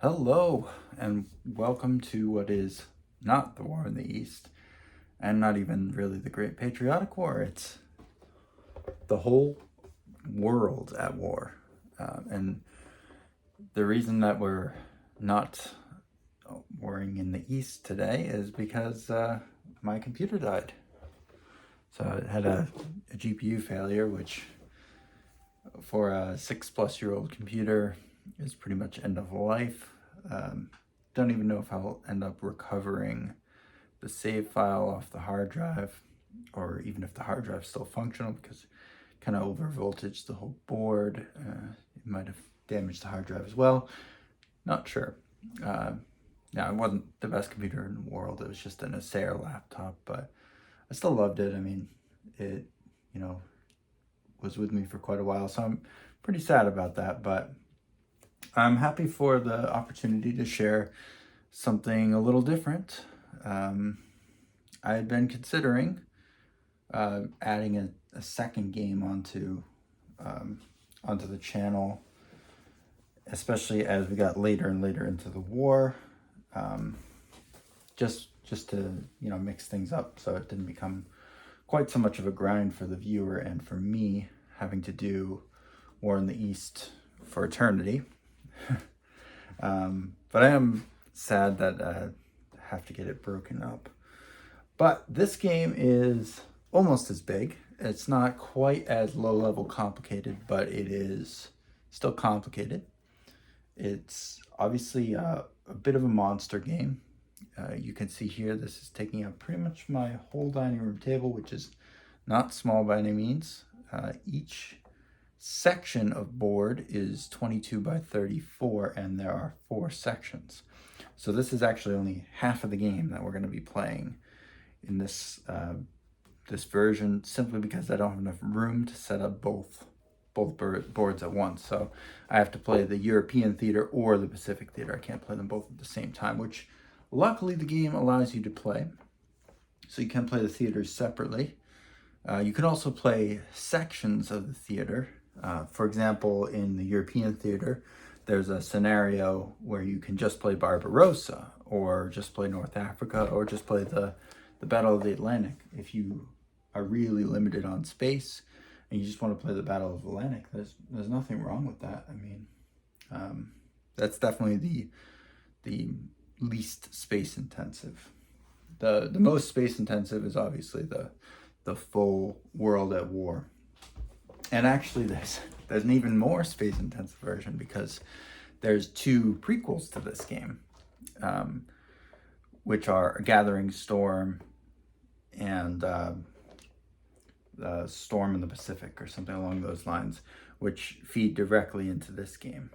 Hello, and welcome to what is not the war in the East, and not even really the Great Patriotic War. It's the whole world at war. And the reason that we're not warring in the East today is because my computer died. So it had a GPU failure, which for a 6+ year old computer is pretty much end of life. Don't even know if I'll end up recovering the save file off the hard drive, or even if the hard drive's still functional, because kind of over voltage the whole board. It might have damaged the hard drive as well. Not sure. Yeah, it wasn't the best computer in the world. It was just an Acer laptop, but I still loved it. I mean, it, was with me for quite a while, so I'm pretty sad about that, but I'm happy for the opportunity to share something a little different. I had been considering adding a second game onto the channel, especially as we got later and later into the war, just to mix things up so it didn't become quite so much of a grind for the viewer and for me having to do War in the East for eternity. But I am sad that I have to get it broken up. But this game is almost as big. It's not quite as low-level complicated, but it is still complicated. It's obviously a bit of a monster game. You can see here, this is taking up pretty much my whole dining room table, which is not small by any means. Each section of board is 22 by 34, and there are 4 sections. So this is actually only half of the game that we're going to be playing in this this version, simply because I don't have enough room to set up both boards at once. So I have to play the European theater or the Pacific theater. I can't play them both at the same time, which luckily the game allows you to play. So you can play the theaters separately. You can also play sections of the theater. For example, in the European theater, there's a scenario where you can just play Barbarossa, or just play North Africa, or just play the Battle of the Atlantic. If you are really limited on space and you just want to play the Battle of the Atlantic, there's nothing wrong with that. I mean, that's definitely the least space intensive. The most space intensive is obviously the full world at war. And actually there's an even more space intensive version, because there's 2 prequels to this game, which are A Gathering Storm and Storm in the Pacific, or something along those lines, which feed directly into this game.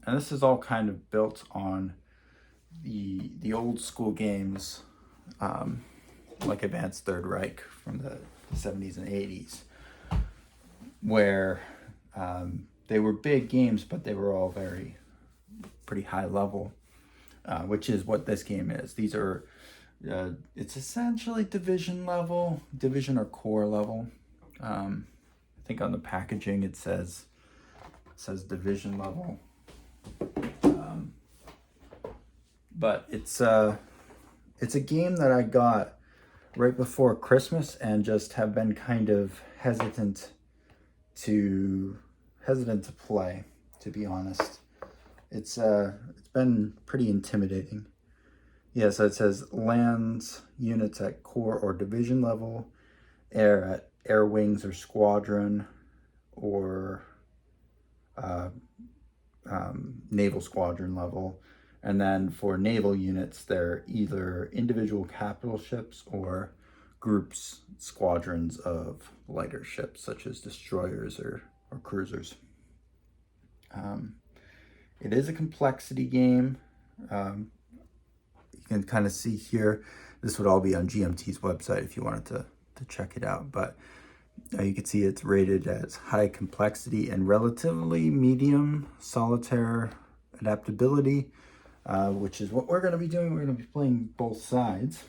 And this is all kind of built on the old school games, like Advanced Third Reich from the 70s and 80s, where they were big games, but they were all pretty high level, which is what this game is. These are, it's essentially division or core level. I think on the packaging it says division level, but it's a game that I got right before Christmas and just have been kind of hesitant to play, to be honest. It's been pretty intimidating. Yeah, so it says lands units at core or division level, air at air wings or squadron, or naval squadron level. And then for naval units, they're either individual capital ships or groups, squadrons of lighter ships, such as destroyers or cruisers. It is a complexity game. You can kind of see here, this would all be on GMT's website if you wanted to check it out. But you can see it's rated as high complexity and relatively medium solitaire adaptability, which is what we're going to be doing. We're going to be playing both sides.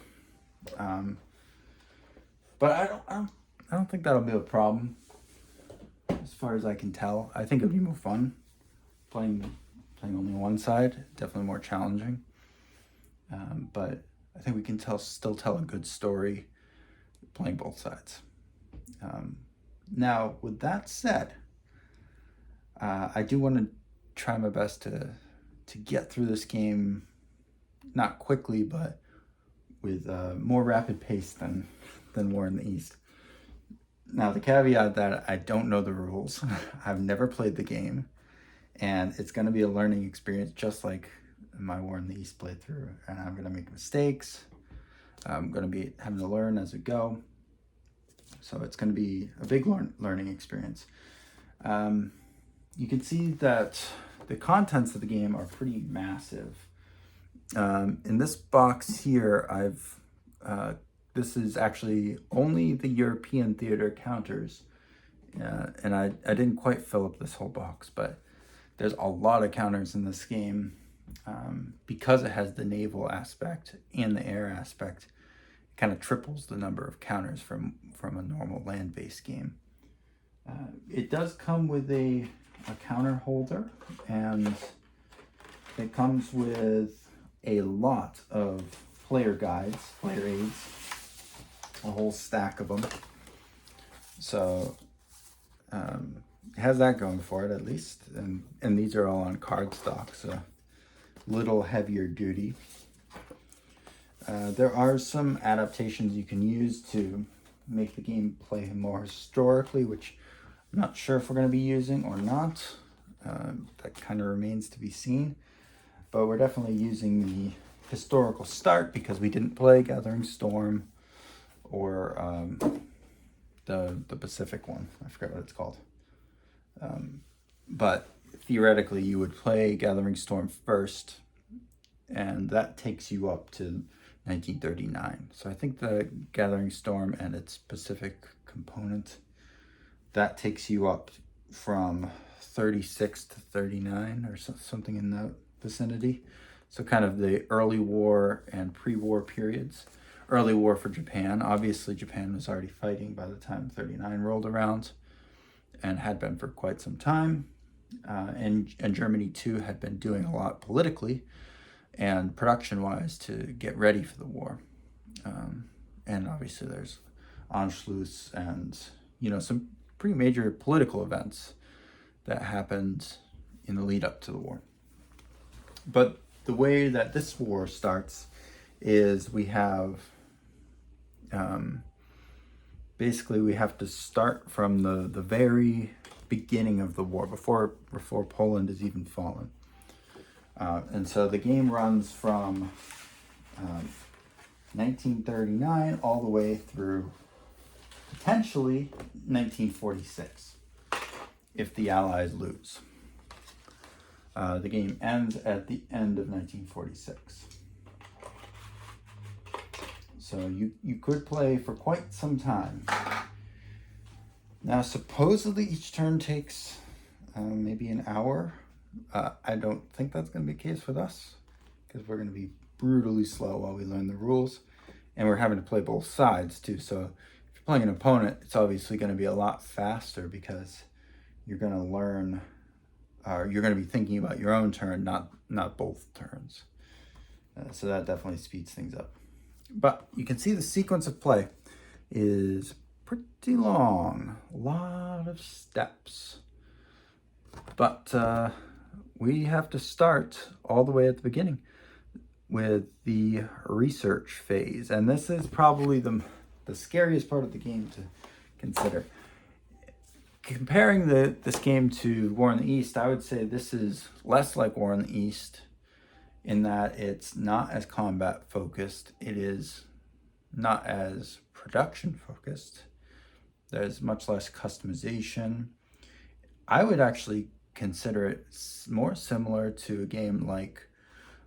But I don't think that'll be a problem, as far as I can tell. I think it'll be more fun playing playing only one side, definitely more challenging. But I think we can still tell a good story playing both sides. Now, with that said, I do want to try my best to get through this game, not quickly, but with more rapid pace than War in the East. Now, the caveat that I don't know the rules, I've never played the game, and it's going to be a learning experience just like my War in the East playthrough, and I'm going to make mistakes. I'm going to be having to learn as we go, so it's going to be a big learning experience. You can see that the contents of the game are pretty massive. In this box here, this is actually only the European theater counters, and I didn't quite fill up this whole box, but there's a lot of counters in this game. Because it has the naval aspect and the air aspect, it kind of triples the number of counters from a normal land-based game. It does come with a counter holder, and it comes with a lot of player guides, player aids, a whole stack of them. So it has that going for it, at least, and these are all on cardstock, so a little heavier duty. There are some adaptations you can use to make the game play more historically, which I'm not sure if we're going to be using or not. That kind of remains to be seen. But we're definitely using the historical start because we didn't play Gathering Storm or the Pacific one. I forgot what it's called. But theoretically, you would play Gathering Storm first, and that takes you up to 1939. So I think the Gathering Storm and its Pacific component, that takes you up from 36 to 39 or something in that vicinity. So kind of the early war and pre-war periods. Early war for Japan. Obviously, Japan was already fighting by the time 39 rolled around and had been for quite some time. And Germany, too, had been doing a lot politically and production-wise to get ready for the war. And obviously, there's Anschluss and, some pretty major political events that happened in the lead up to the war. But the way that this war starts is we have, basically we have to start from the very beginning of the war, before Poland is even fallen. And so the game runs from 1939 all the way through potentially 1946 if the Allies lose. The game ends at the end of 1946. So you could play for quite some time. Now, supposedly each turn takes maybe an hour. I don't think that's going to be the case with us, because we're going to be brutally slow while we learn the rules. And we're having to play both sides, too. So if you're playing an opponent, it's obviously going to be a lot faster because you're going to learn, you're going to be thinking about your own turn, not both turns. So that definitely speeds things up. But you can see the sequence of play is pretty long. A lot of steps. But we have to start all the way at the beginning with the research phase. And this is probably the scariest part of the game to consider. Comparing this game to War in the East, I would say this is less like War in the East in that it's not as combat focused. It is not as production focused. There's much less customization. I would actually consider it more similar to a game like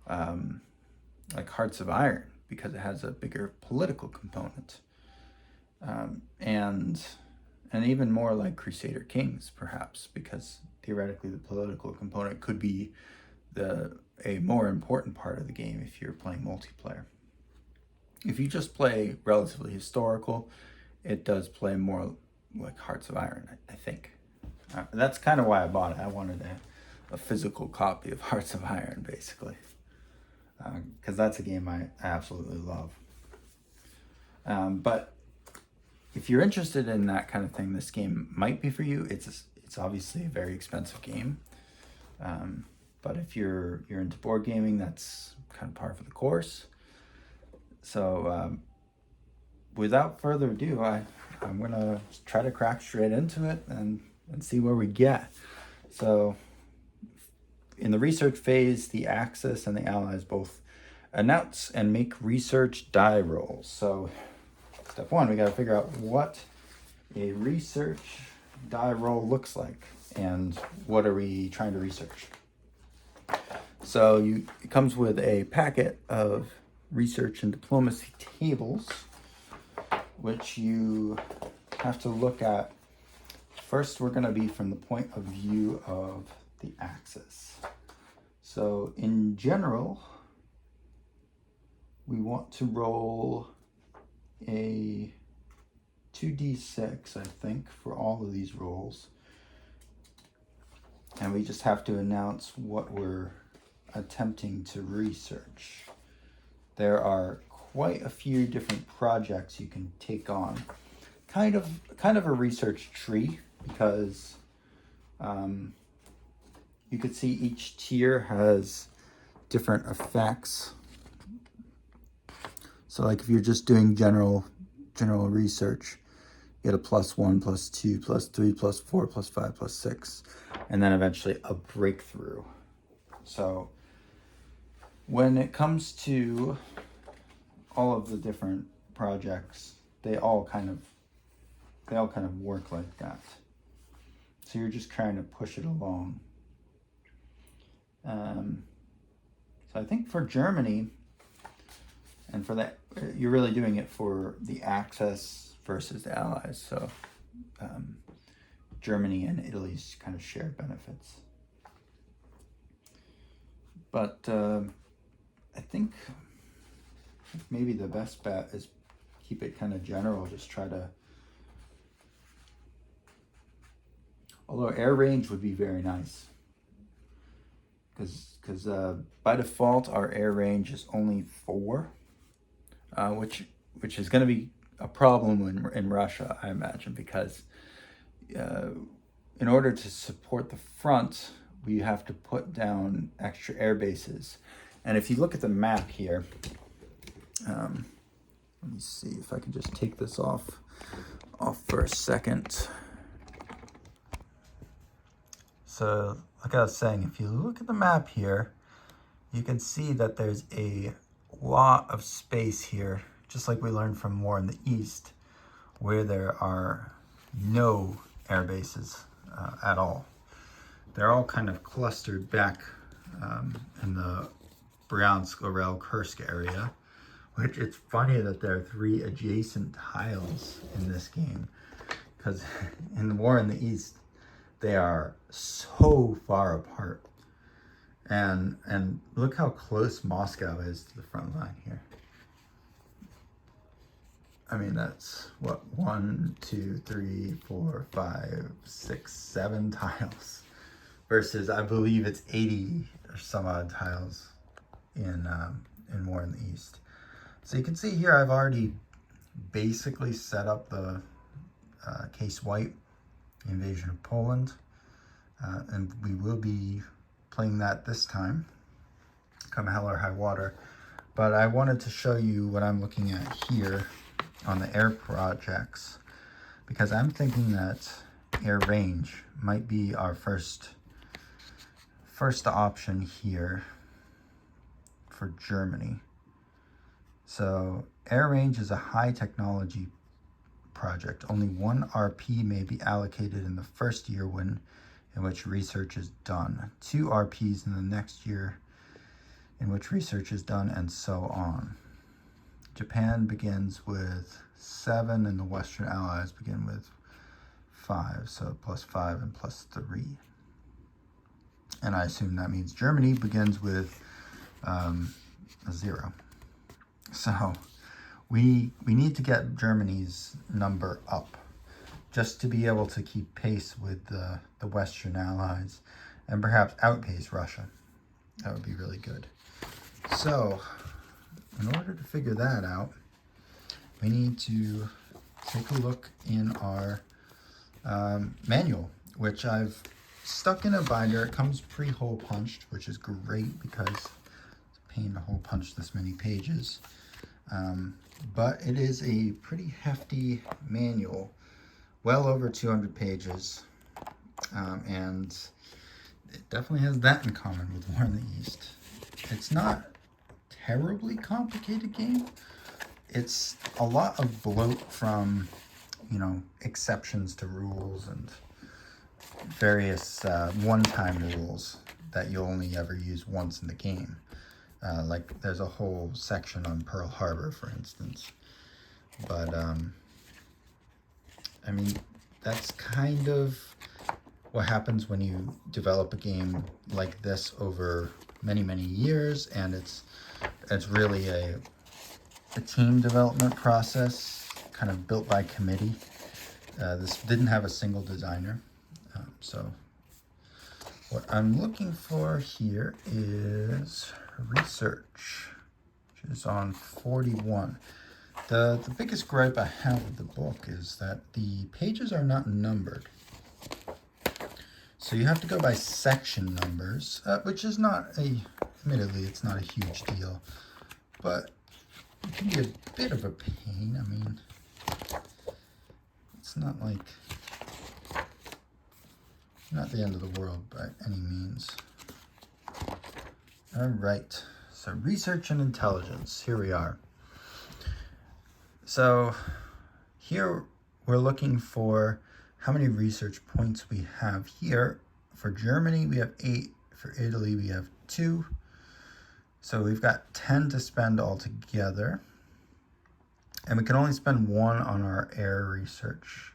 Hearts of Iron, because it has a bigger political component. And even more like Crusader Kings, perhaps, because theoretically the political component could be a more important part of the game if you're playing multiplayer. If you just play relatively historical, it does play more like Hearts of Iron, I think. That's kind of why I bought it. I wanted a physical copy of Hearts of Iron, basically. Because that's a game I absolutely love. But if you're interested in that kind of thing, this game might be for you. It's obviously a very expensive game. But if you're into board gaming, that's kind of par for the course. So without further ado, I'm gonna try to crack straight into it and see where we get. So in the research phase, the Axis and the Allies both announce and make research die rolls. So step one, we got to figure out what a research die roll looks like and what are we trying to research. So it comes with a packet of research and diplomacy tables, which you have to look at. First, we're going to be from the point of view of the Axis. So in general, we want to roll a 2d6, I think, for all of these rolls. And we just have to announce what we're attempting to research. There are quite a few different projects you can take on. Kind of a research tree, because you could see each tier has different effects. So like if you're just doing general research, you get a +1, +2, +3, +4, +5, +6, and then eventually a breakthrough. So when it comes to all of the different projects, they all kind of work like that. So you're just trying to push it along. So I think for Germany, and for that, you're really doing it for the Axis versus the Allies. So Germany and Italy's kind of shared benefits. But I think maybe the best bet is keep it kind of general. Just try to, although air range would be very nice, because by default our air range is only 4, which is going to be a problem in Russia, I imagine, because in order to support the front, we have to put down extra air bases. And if you look at the map here, let me see if I can just take this off for a second. So like I was saying, if you look at the map here, you can see that there's a lot of space here, just like we learned from War in the East, where there are no air bases at all. They're all kind of clustered back in the Bryansk-Ural-Kursk area, which it's funny that there are 3 adjacent tiles in this game, because in the War in the East, they are so far apart. And look how close Moscow is to the front line here. I mean, that's what, 1, 2, 3, 4, 5, 6, 7 tiles, versus I believe it's 80 or some odd tiles in War in the East. So you can see here I've already basically set up the Case White, Invasion of Poland, and we will be playing that this time, come hell or high water. But I wanted to show you what I'm looking at here on the air projects, because I'm thinking that air range might be our first option here for Germany. So air range is a high technology project. Only 1 RP may be allocated in the first year in which research is done, 2 RPs in the next year in which research is done, and so on. Japan begins with 7 and the Western Allies begin with 5, so +5 and +3. And I assume that means Germany begins with a 0. So we need to get Germany's number up just to be able to keep pace with the Western Allies and perhaps outpace Russia. That would be really good. So, in order to figure that out, we need to take a look in our manual, which I've stuck in a binder. It comes pre-hole punched, which is great because it's a pain to hole punch this many pages. But it is a pretty hefty manual, well over 200 pages, and it definitely has that in common with War in the East. It's not a terribly complicated game. It's a lot of bloat from, you know, exceptions to rules and various one-time rules that you'll only ever use once in the game. Like there's a whole section on Pearl Harbor, for instance. But, I mean, that's kind of what happens when you develop a game like this over many, many years, and it's really a team development process, kind of built by committee. This didn't have a single designer, so what I'm looking for here is research, which is on 41. The biggest gripe I have with the book is that the pages are not numbered. So you have to go by section numbers, which is not admittedly, it's not a huge deal, but it can be a bit of a pain. I mean, it's not like, not the end of the world by any means. All right, so research and intelligence, here we are. So here we're looking for how many research points we have here. For Germany, we have 8. For Italy, we have 2. So we've got 10 to spend altogether. And we can only spend 1 on our air research.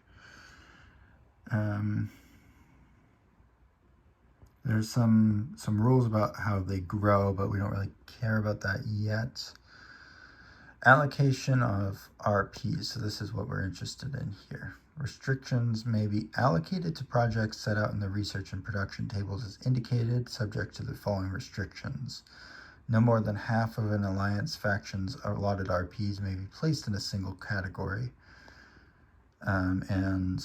There's some rules about how they grow, but we don't really care about that yet. Allocation of RPs, so this is what we're interested in here. Restrictions may be allocated to projects set out in the research and production tables as indicated, subject to the following restrictions. No more than half of an alliance faction's allotted RPs may be placed in a single category. And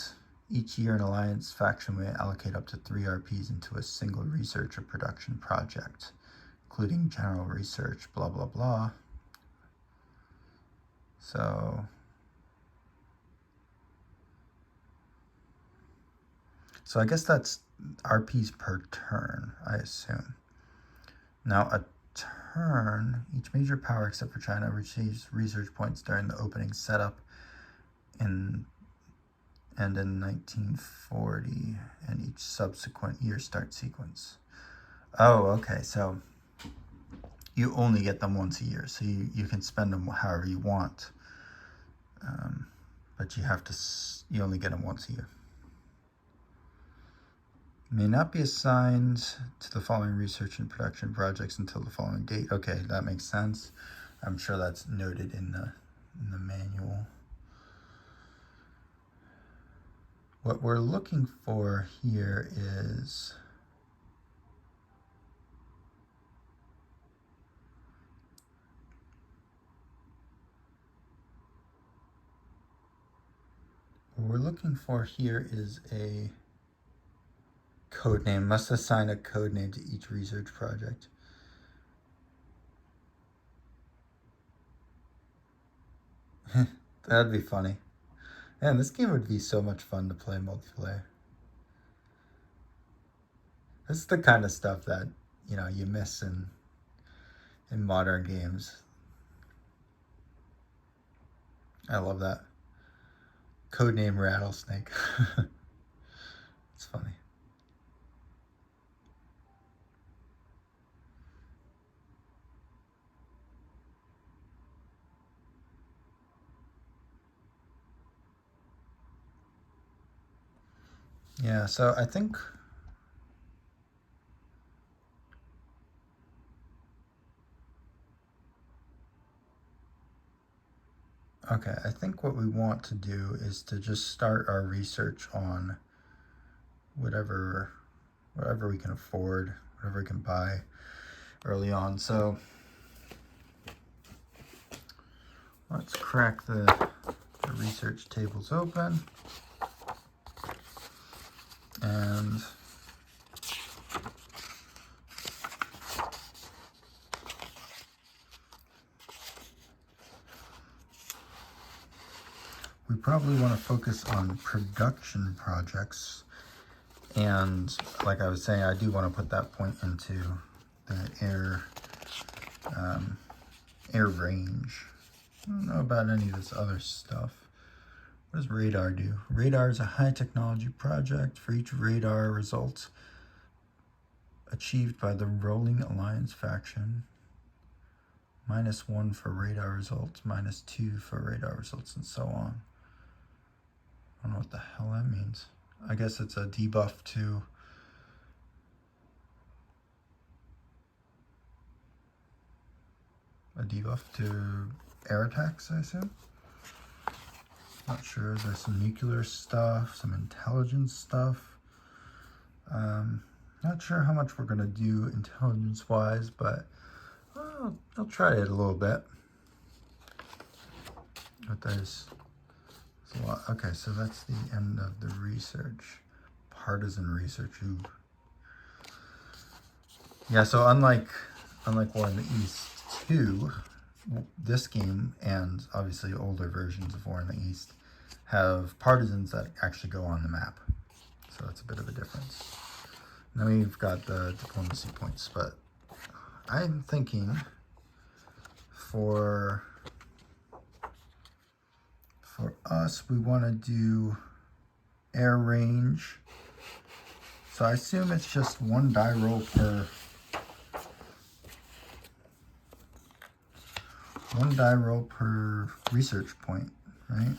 each year an alliance faction may allocate up to 3 RPs into a single research or production project, including general research, blah, blah, blah. So I guess that's RPs per turn, I assume. Now a turn, each major power except for China receives research points during the opening setup and in 1940 and each subsequent year start sequence. Oh, okay, so you only get them once a year, so you can spend them however you want, but you only get them once a year. May not be assigned to the following research and production projects until the following date. Okay, that makes sense. I'm sure that's noted in the manual. What we're looking for here is a code name. Must assign a code name to each research project. That'd be funny. Man, this game would be so much fun to play multiplayer. This is the kind of stuff that, you know, you miss in modern games. I love that. Codename Rattlesnake. It's funny. Yeah, so I think what we want to do is to just start our research on whatever whatever we can afford, whatever we can buy early on. So let's crack the research tables open, and we probably want to focus on production projects. And like I was saying, I do want to put that point into the air range. I don't know about any of this other stuff. What does radar do? Radar is a high technology project. For each radar result achieved by the Rolling Alliance faction, -1 for radar results, -2 for radar results, and so on. I don't know what the hell that means. I guess it's a debuff to air attacks, I assume. Not sure. There's some nuclear stuff, some intelligence stuff. Not sure how much we're gonna do intelligence-wise, but I'll try it a little bit. But there's a lot. Okay, so that's the end of the research. Partisan research. Ooh. Yeah, so unlike War in the East 2, this game and obviously older versions of War in the East have partisans that actually go on the map. So that's a bit of a difference. And then we've got the diplomacy points, but I'm thinking for us, we want to do air range. So I assume it's just one die roll per research point, right?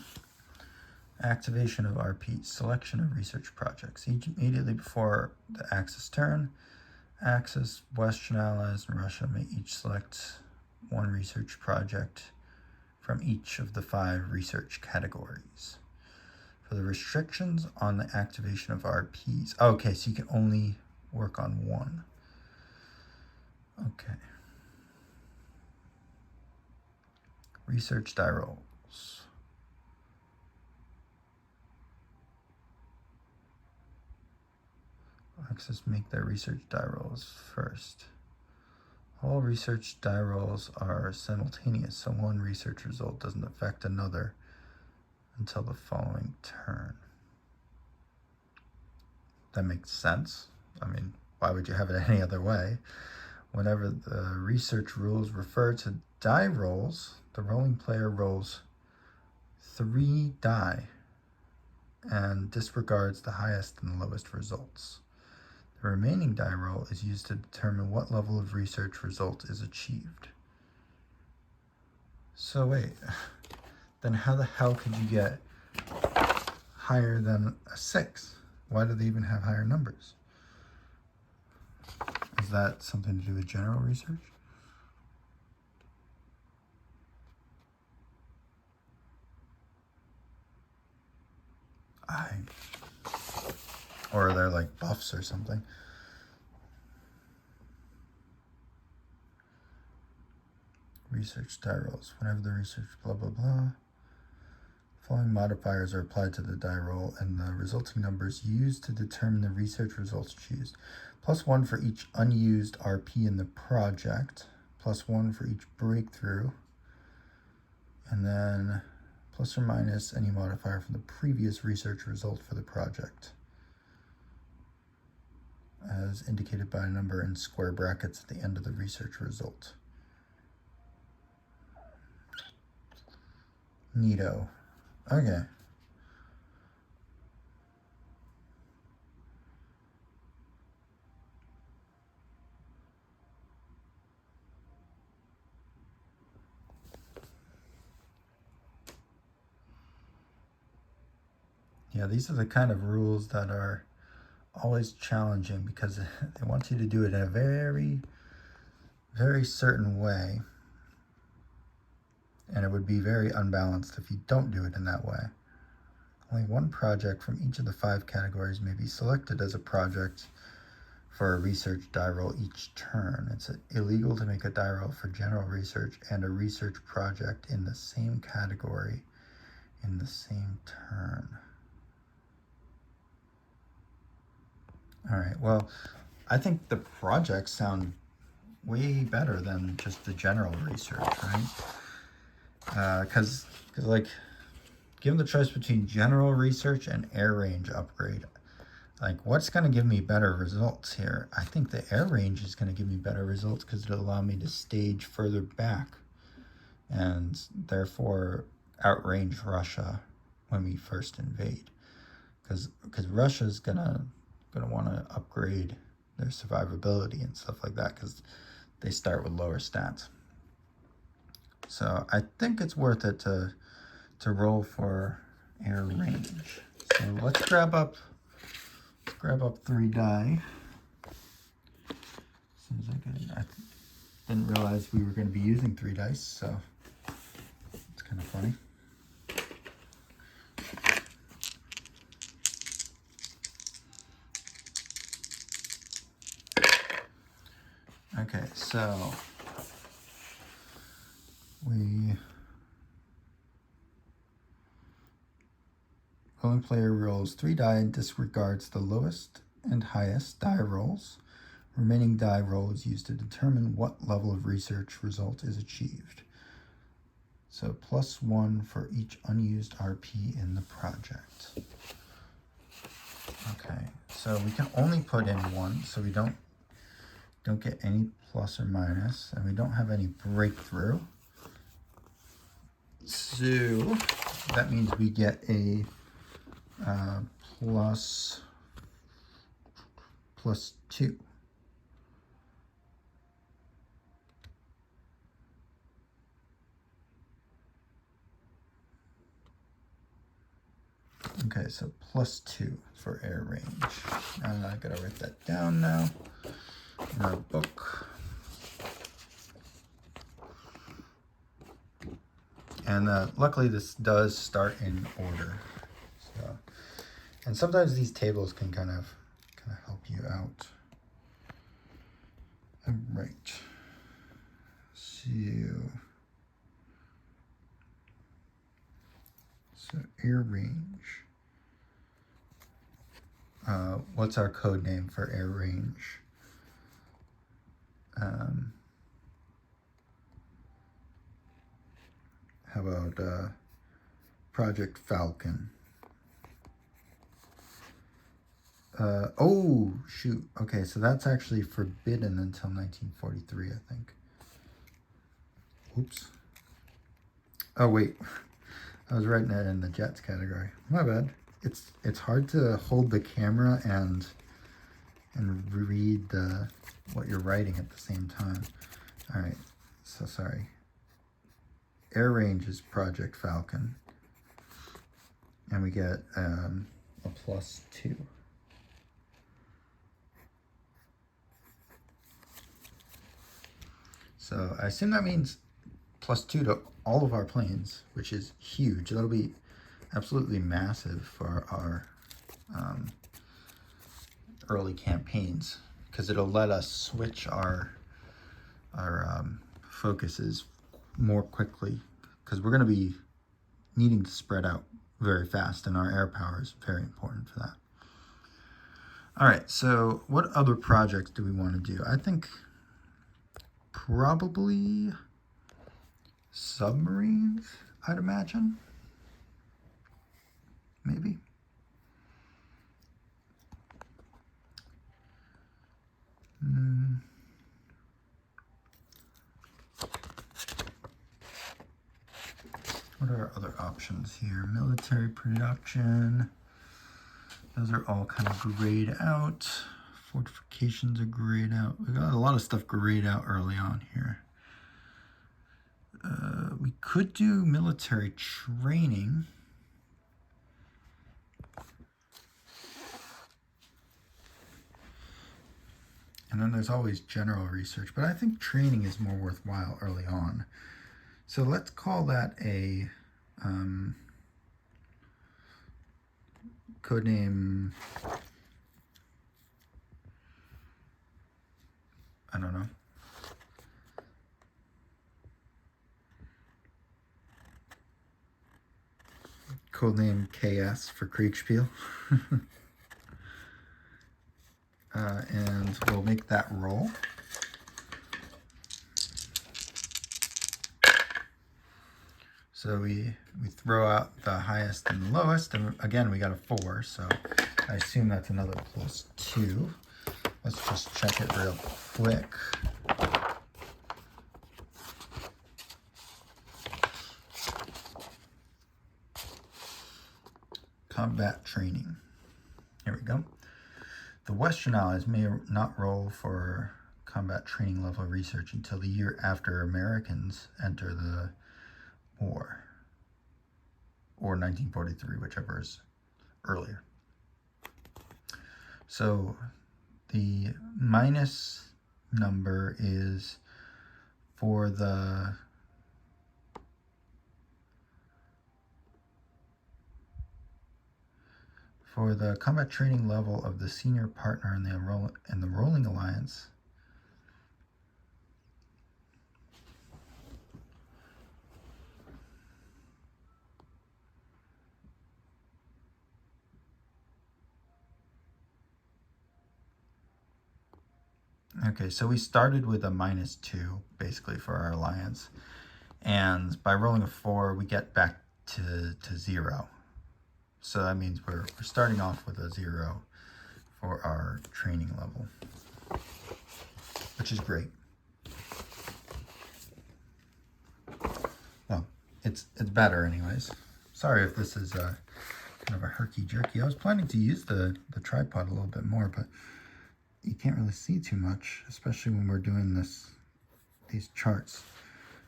Activation of RP, selection of research projects. Immediately before the Axis turn, Axis, Western Allies, and Russia may each select one research project from each of the 5 research categories. For the restrictions on the activation of RPs. Okay, so you can only work on one. Okay. Research die rolls. Axis make their research die rolls first. All research die rolls are simultaneous, so one research result doesn't affect another until the following turn. That makes sense. I mean, why would you have it any other way? Whenever the research rules refer to die rolls, the rolling player rolls 3 die and disregards the highest and the lowest results. The remaining die roll is used to determine what level of research result is achieved. So wait, then how the hell could you get higher than a 6? Why do they even have higher numbers? Is that something to do with general research? Or are there like buffs or something? Research die rolls. Whenever the research blah blah blah. Following modifiers are applied to the die roll, and the resulting numbers used to determine the research results choose. +1 for each unused RP in the project. +1 for each breakthrough. And then plus or minus any modifier from the previous research result for the project, as indicated by a number in square brackets at the end of the research result. Neato. Okay. Yeah, these are the kind of rules that are always challenging because they want you to do it in a very, very certain way. And it would be very unbalanced if you don't do it in that way. Only one project from each of the 5 categories may be selected as a project for a research die roll each turn. It's illegal to make a die roll for general research and a research project in the same category in the same turn. All right, well, I think the projects sound way better than just the general research, right? Because like, given the choice between general research and air range upgrade, like, what's going to give me better results here? I think the air range is going to give me better results because it'll allow me to stage further back and therefore outrange Russia when we first invade. Because Russia's gonna want to upgrade their survivability and stuff like that because they start with lower stats. So I think it's worth it to roll for air range. So let's grab up 3 die. As soon as I didn't realize we were going to be using 3 dice, so it's kind of funny. Okay, so rolling player rolls 3 die and disregards the lowest and highest die rolls. Remaining die roll is used to determine what level of research result is achieved. So +1 for each unused RP in the project. Okay, so we can only put in 1, so we don't get any plus or minus, and we don't have any breakthrough. So that means we get a +2. Okay, so +2 for air range. I gotta write that down now in our book. And luckily this does start in order. So, and sometimes these tables can kind of help you out. All right. So air range. What's our code name for air range? How about Project Falcon? Oh, shoot. Okay, so that's actually forbidden until 1943, I think. Oops. Oh, wait. I was writing it in the Jets category. My bad. It's hard to hold the camera and read what you're writing at the same time. All right, so sorry. Air range is Project Falcon, and we get a +2. So I assume that means +2 to all of our planes, which is huge. That'll be absolutely massive for our early campaigns, because it'll let us switch our focuses more quickly, because we're going to be needing to spread out very fast, and our air power is very important for that. All right, so what other projects do we want to do? I think probably submarines, I'd imagine. Maybe. What are our other options here? Military production. Those are all kind of grayed out. Fortifications are grayed out. We got a lot of stuff grayed out early on here. We could do military training. And then there's always general research, but I think training is more worthwhile early on. So let's call that a codename I don't know. Codename KS for Kriegspiel. And we'll make that roll. So we throw out the highest and the lowest, and again we got a 4, so I assume that's another +2. Let's just check it real quick. Combat training. Here we go. The Western Allies may not roll for combat training level research until the year after Americans enter the war, or 1943, whichever is earlier. So the minus number is for the combat training level of the senior partner in the rolling alliance. Okay, so we started with a -2 basically for our alliance, and by rolling a 4 we get back to 0. So that means we're starting off with a 0 for our training level, which is great. Well, it's better anyways. Sorry if this is kind of a herky-jerky. I was planning to use the tripod a little bit more, but you can't really see too much, especially when we're doing these charts.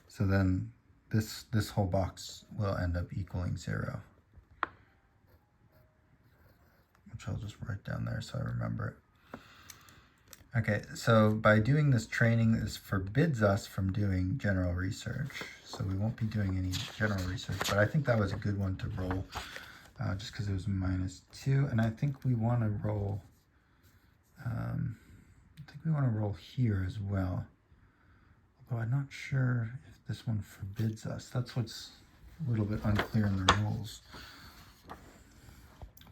So then this whole box will end up equaling 0, which I'll just write down there so I remember it. Okay, so by doing this training, this forbids us from doing general research. So we won't be doing any general research, but I think that was a good one to roll, just because it was -2. And I think we want to roll, here as well. Although I'm not sure if this one forbids us. That's what's a little bit unclear in the rules.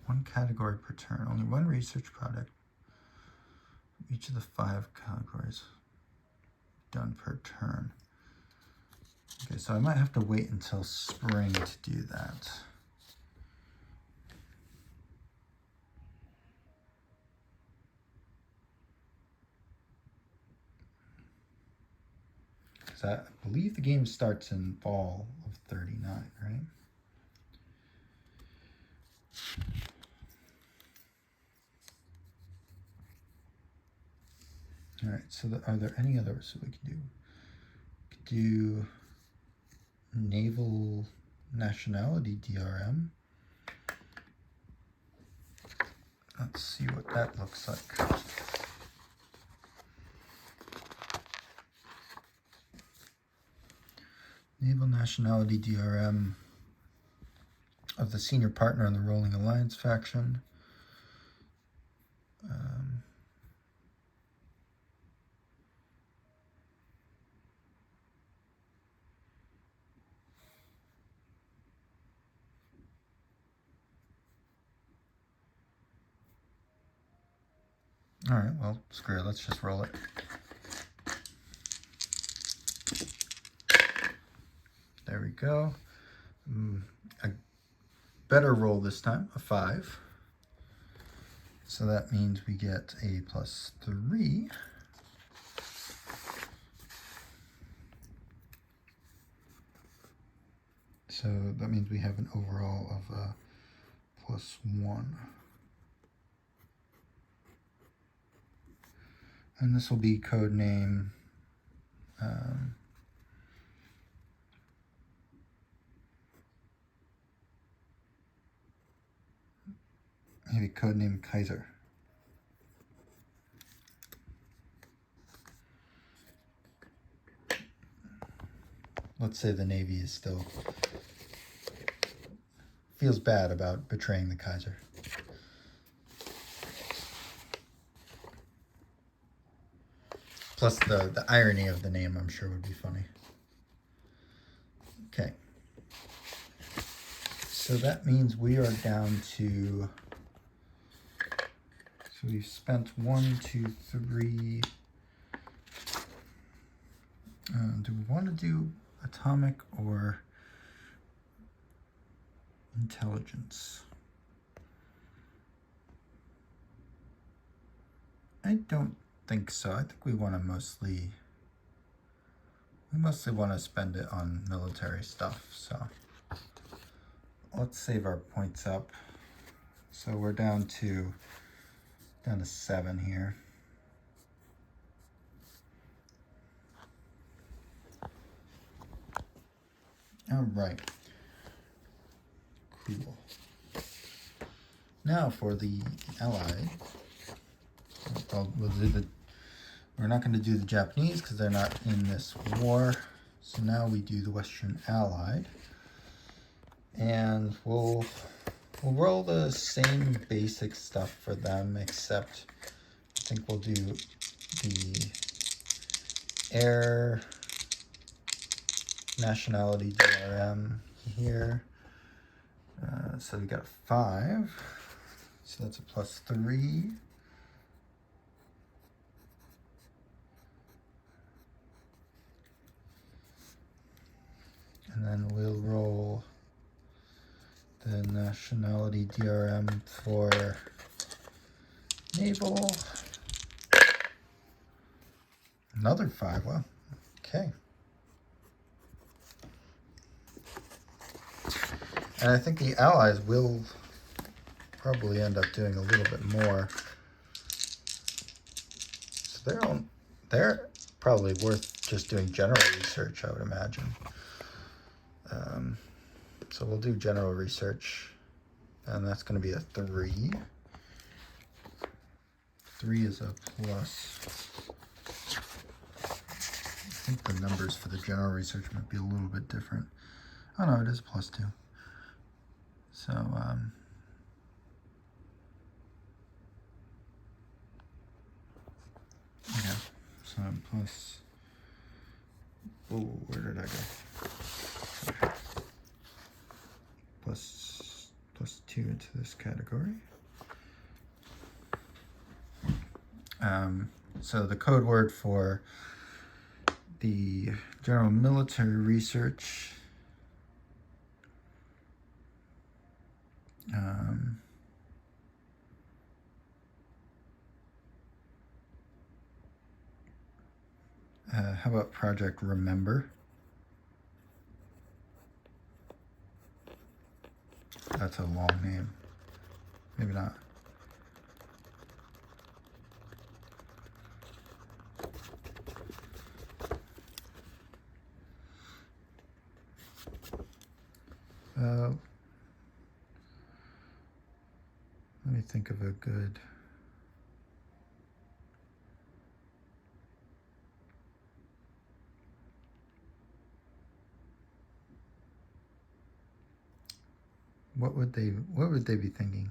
1 category per turn, only 1 research product. Each of the 5 categories done per turn. Okay, so I might have to wait until spring to do that. Because I believe the game starts in fall of 39, right? All right, so are there any others that we can do? We could do naval nationality DRM. Let's see what that looks like. Naval nationality DRM of the senior partner in the Rolling Alliance faction. All right, well, screw it. Let's just roll it. There we go. A better roll this time, a 5. So that means we get a +3. So that means we have an overall of a +1. And this will be code name maybe codename Kaiser. Let's say the Navy is still feels bad about betraying the Kaiser. Plus the irony of the name, I'm sure, would be funny. Okay. So that means we are down to, so we've spent 1, 2, 3. Do we want to do atomic or intelligence? I don't think so. I think we want to mostly want to spend it on military stuff. So let's save our points up. So we're down to 7 here. All right. Cool. Now for the Allied. We're not going to do the Japanese because they're not in this war. So now we do the Western Allied. And we'll roll the same basic stuff for them, except I think we'll do the air nationality DRM here. So we got 5. So that's a +3. And then we'll roll the nationality DRM for naval. Another 5, wow, okay. And I think the Allies will probably end up doing a little bit more. So they're probably worth just doing general research, I would imagine. So we'll do general research, and that's going to be a 3. 3 is a plus. I think the numbers for the general research might be a little bit different. Oh no, it is +2. So, yeah, so plus, oh, where did I go? +2 into this category. So the code word for the general military research how about Project Remember? That's a long name. Maybe not. Let me think of a good. What would they be thinking?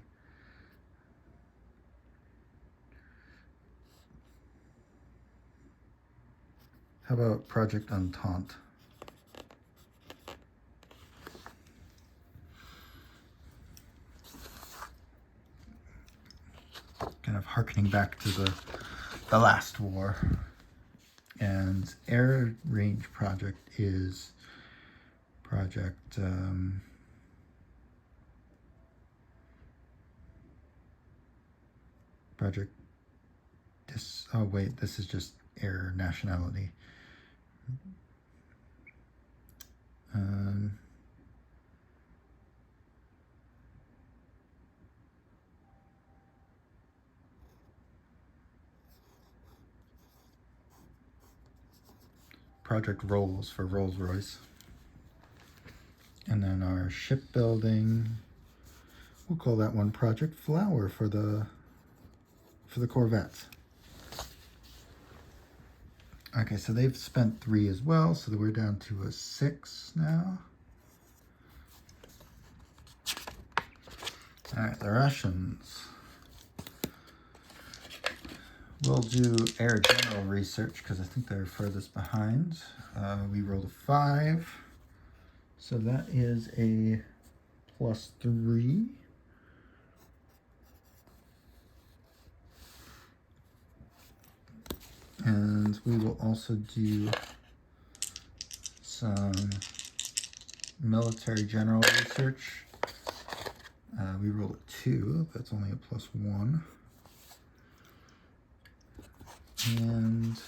How about Project Entente? Kind of harkening back to the last war. And Air Range Project is Project oh wait, this is just air nationality. Project Rolls for Rolls-Royce. And then our shipbuilding, we'll call that one Project Flower for the Corvettes. Okay, so they've spent 3 as well, so we're down to a 6 now. All right, the Russians. We'll do air general research because I think they're furthest behind. We rolled a 5. So that is a +3. And we will also do some military general research. We rolled a 2, that's only a +1. And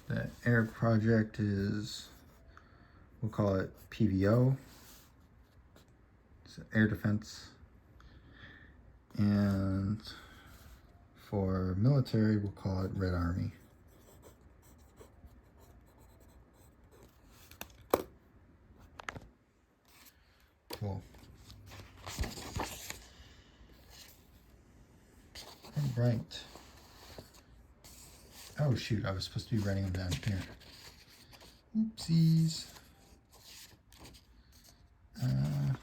the air project is, we'll call it PVO, so air defense. And for military, we'll call it Red Army. Cool. All right. Oh shoot, I was supposed to be writing them down here. Oopsies. Oh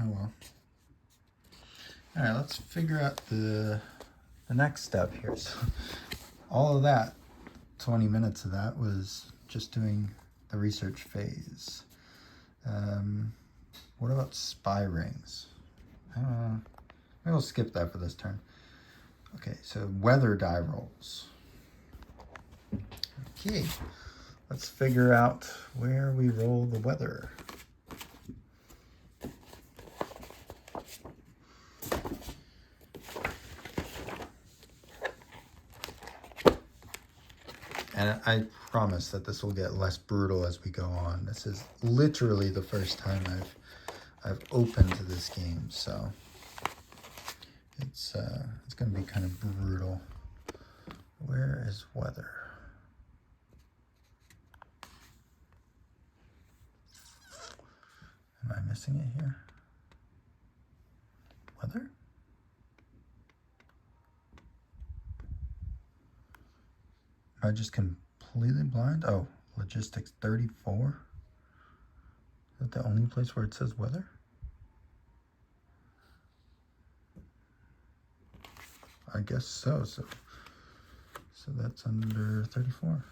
well. All right, let's figure out the next step here. So all of that, 20 minutes of that was just doing the research phase. What about spy rings? Maybe we'll skip that for this turn. Okay, so weather die rolls. Okay, let's figure out where we roll the weather. And I promise that this will get less brutal as we go on. This is literally the first time I've opened this game, so it's going to be kind of brutal. Where is weather? Am I missing it here? Weather? Am I just completely blind? Oh, logistics 34. Is that the only place where it says weather? I guess so. So that's under 34.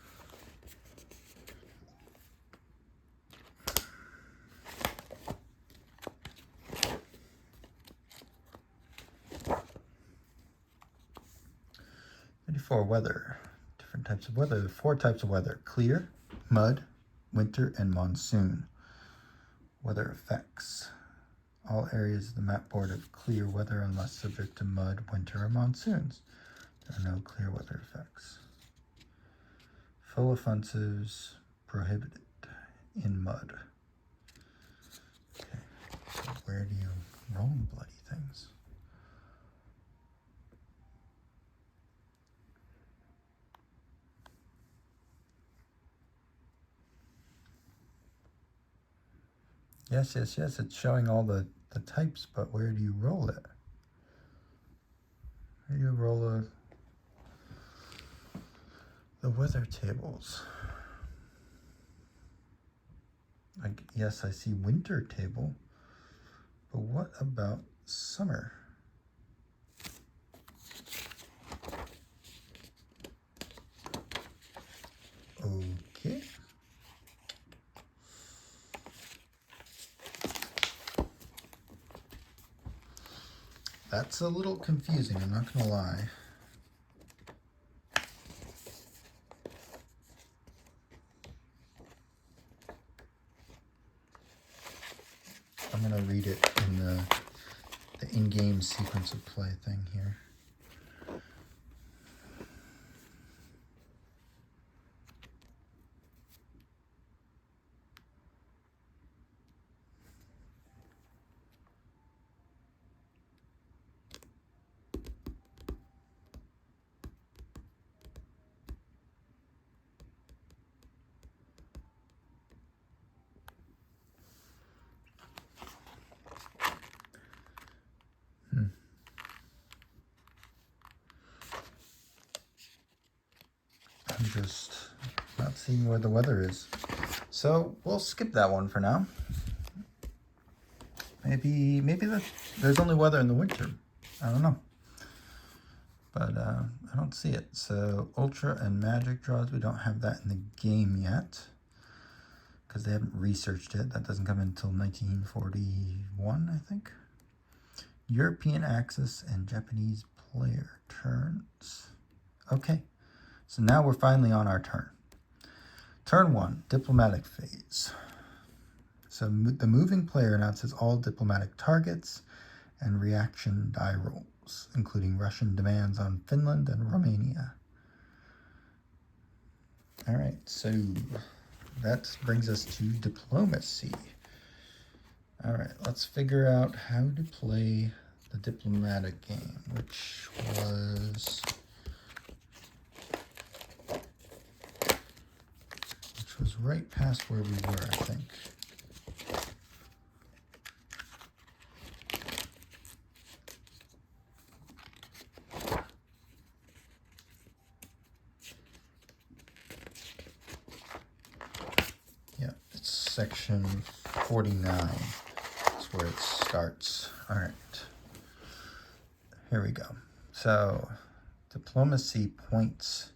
For weather, different types of weather. 4 types of weather: clear, mud, winter, and monsoon. Weather effects. All areas of the map board have clear weather unless subject to mud, winter, or monsoons. There are no clear weather effects. Full offensives prohibited in mud. Okay, so where do you roll bloody things? Yes, it's showing all the types, but where do you roll it? Where do you roll the weather tables? Yes, I see winter table, but what about summer? Okay. That's a little confusing, I'm not gonna lie. I'm gonna read it in the in-game sequence of play thing here. I'm just not seeing where the weather is. So we'll skip that one for now. Maybe there's only weather in the winter. I don't know. But I don't see it. So Ultra and Magic draws, we don't have that in the game yet, because they haven't researched it. That doesn't come until 1941, I think. European Axis and Japanese player turns. Okay, so now we're finally on our turn. Turn 1, diplomatic phase. So the moving player announces all diplomatic targets and reaction die rolls, including Russian demands on Finland and Romania. All right, so that brings us to diplomacy. All right, let's figure out how to play the diplomatic game, which was right past where we were, I think. Yeah, it's section 49. That's where it starts. All right, here we go. So, diplomacy points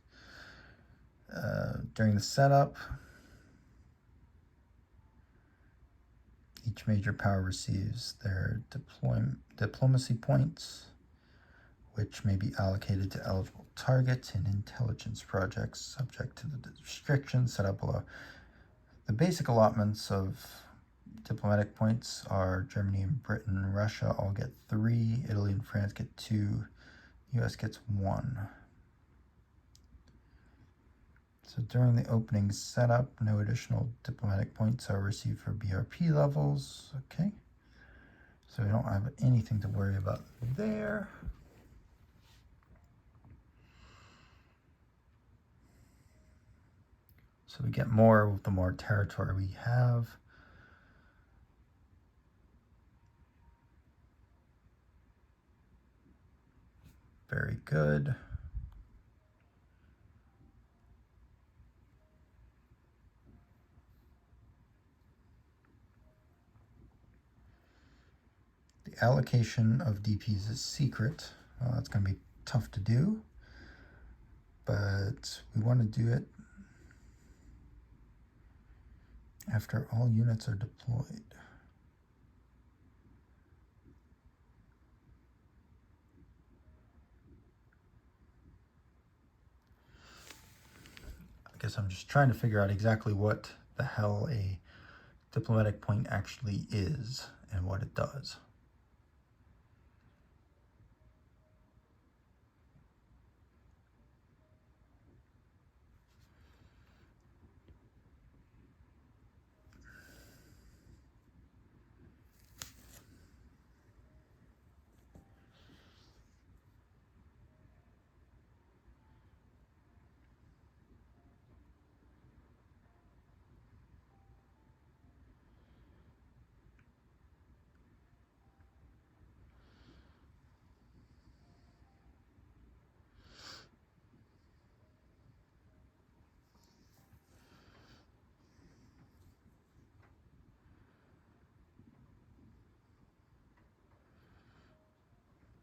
during the setup. Each major power receives their diplomacy points, which may be allocated to eligible targets in intelligence projects, subject to the restrictions set up below. The basic allotments of diplomatic points are Germany and Britain and Russia all get 3, Italy and France get 2, US gets 1. So during the opening setup, no additional diplomatic points are received for BRP levels. Okay, so we don't have anything to worry about there. So we get more with the more territory we have. Very good. The allocation of DPs is secret. It's going to be tough to do, but we want to do it after all units are deployed. I guess I'm just trying to figure out exactly what the hell a diplomatic point actually is and what it does.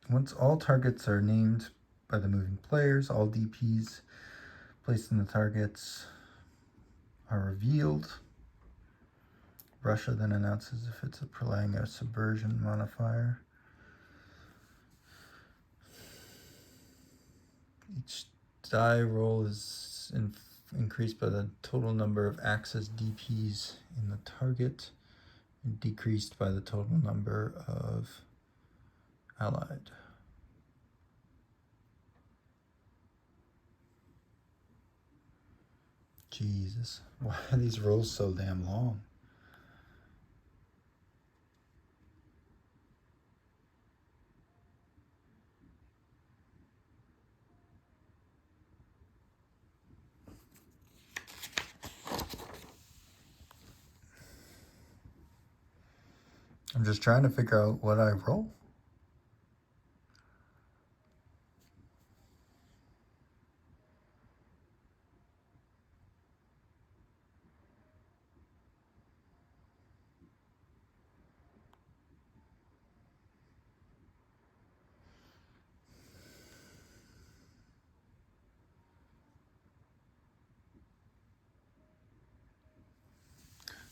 Once all targets are named by the moving players, all DPs placed in the targets are revealed. Russia then announces if it's applying a subversion modifier. Each die roll is increased by the total number of Axis DPs in the target, and decreased by the total number of Allied. Jesus, why are these rolls so damn long? I'm just trying to figure out what I roll.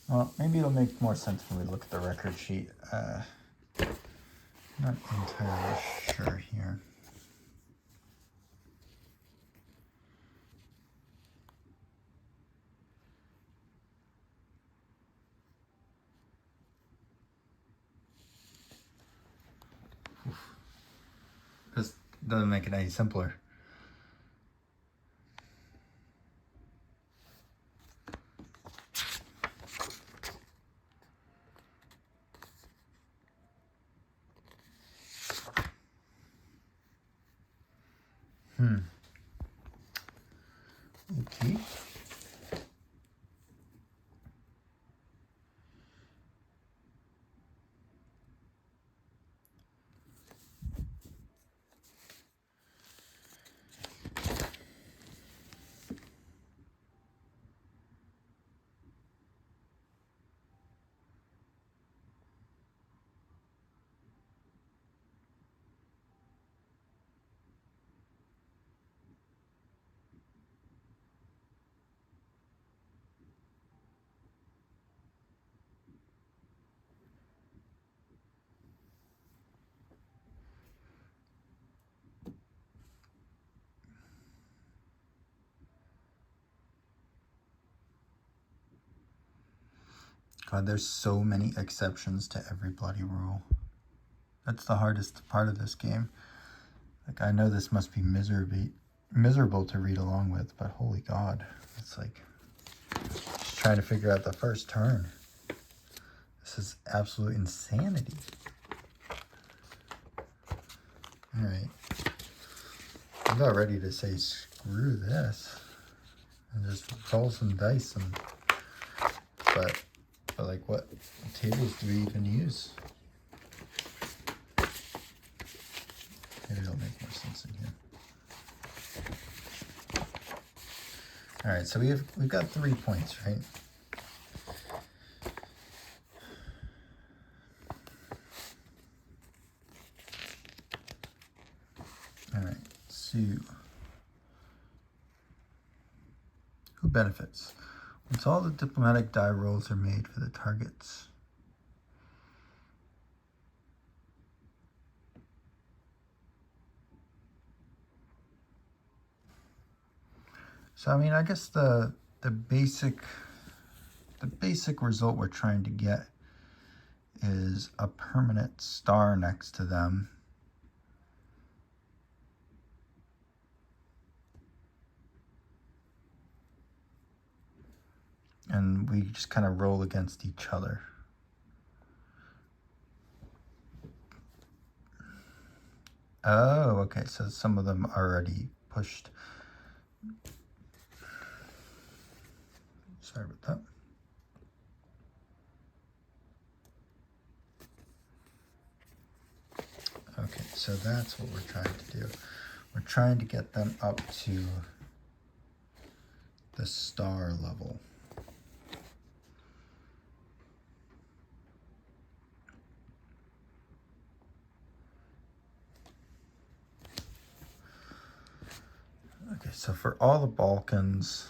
Well, maybe it'll make more sense when we look at the record sheet. Not entirely sure here. This doesn't make it any simpler. Okay. God, there's so many exceptions to every bloody rule. That's the hardest part of this game. Like, I know this must be miserable to read along with, but holy God, it's like just trying to figure out the first turn. This is absolute insanity. All right, I'm about ready to say screw this and just roll some dice. But like, what tables do we even use? Maybe it'll make more sense in here. All right, so we've got 3 points, right? All right, so who benefits? Once all the diplomatic die rolls are made for the targets. So I mean, I guess the basic result we're trying to get is a permanent star next to them. And we just kind of roll against each other. Oh, okay, so some of them already pushed. Sorry about that. Okay, so that's what we're trying to do. We're trying to get them up to the star level. Okay, so for all the Balkans,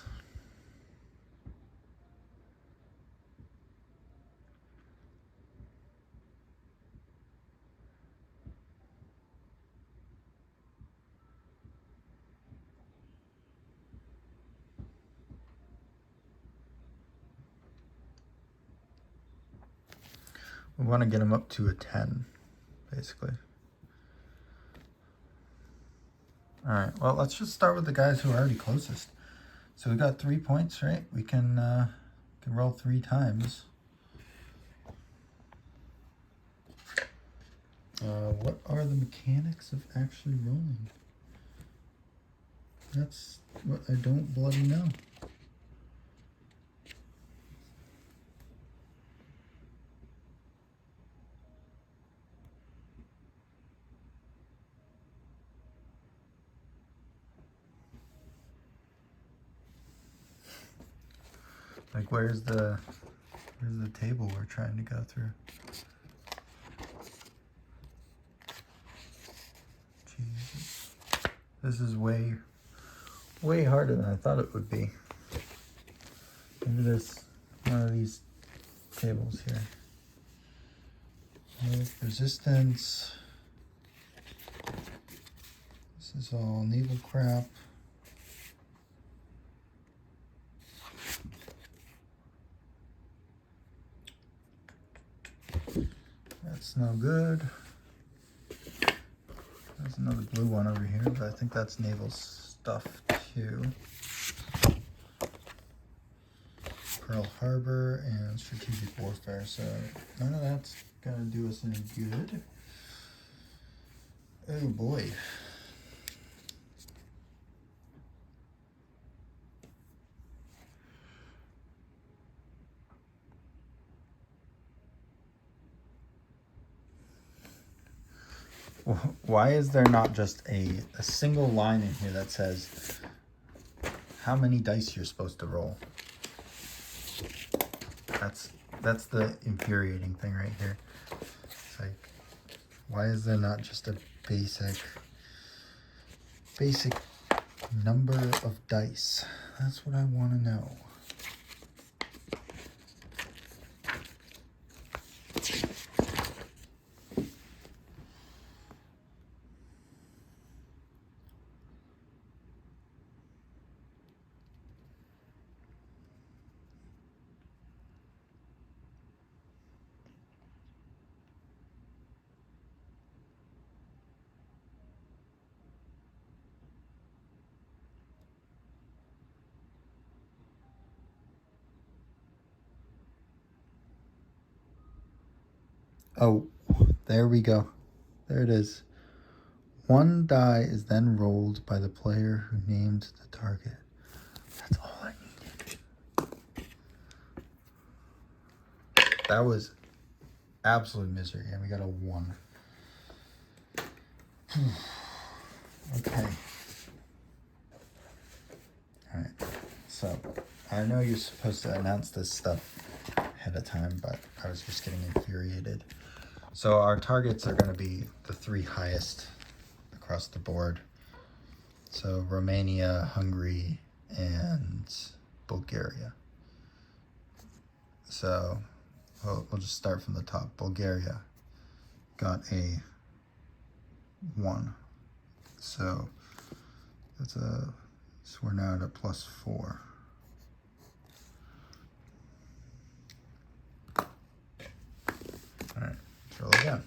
we want to get them up to a 10, basically. All right, well, let's just start with the guys who are already closest. So we got 3 points, right? We can roll 3 times. What are the mechanics of actually rolling? That's what I don't bloody know. Like, where's the table we're trying to go through? Jesus. This is way harder than I thought it would be. Maybe there's one of these tables here. Resistance. This is all naval crap. That's no good. There's another blue one over here, but I think that's naval stuff too. Pearl Harbor and strategic warfare, so none of that's gonna do us any good. Oh boy. Why is there not just a single line in here that says how many dice you're supposed to roll? That's the infuriating thing right here. It's like, why is there not just a basic number of dice? That's what I want to know. Oh, there we go. There it is. One die is then rolled by the player who named the target. That's all I needed. That was absolute misery, and we got a 1. Okay. All right. So, I know you're supposed to announce this stuff ahead of time, but I was just getting infuriated. So our targets are going to be the 3 highest across the board. So Romania, Hungary, and Bulgaria. So we'll just start from the top. Bulgaria got a 1. So so we're now at a +4. All right, let's roll again.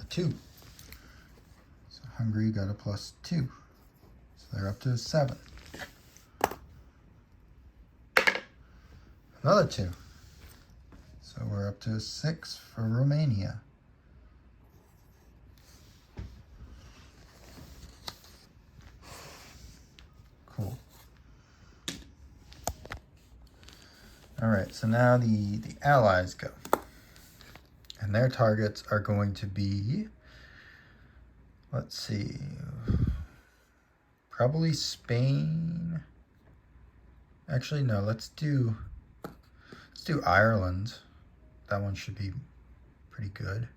A 2. So Hungary got a +2. So they're up to a 7. Another 2. So we're up to a 6 for Romania. Cool. All right, so now the Allies go. And their targets are going to be, let's see, probably Spain. Actually, no, let's do Ireland. That one should be pretty good.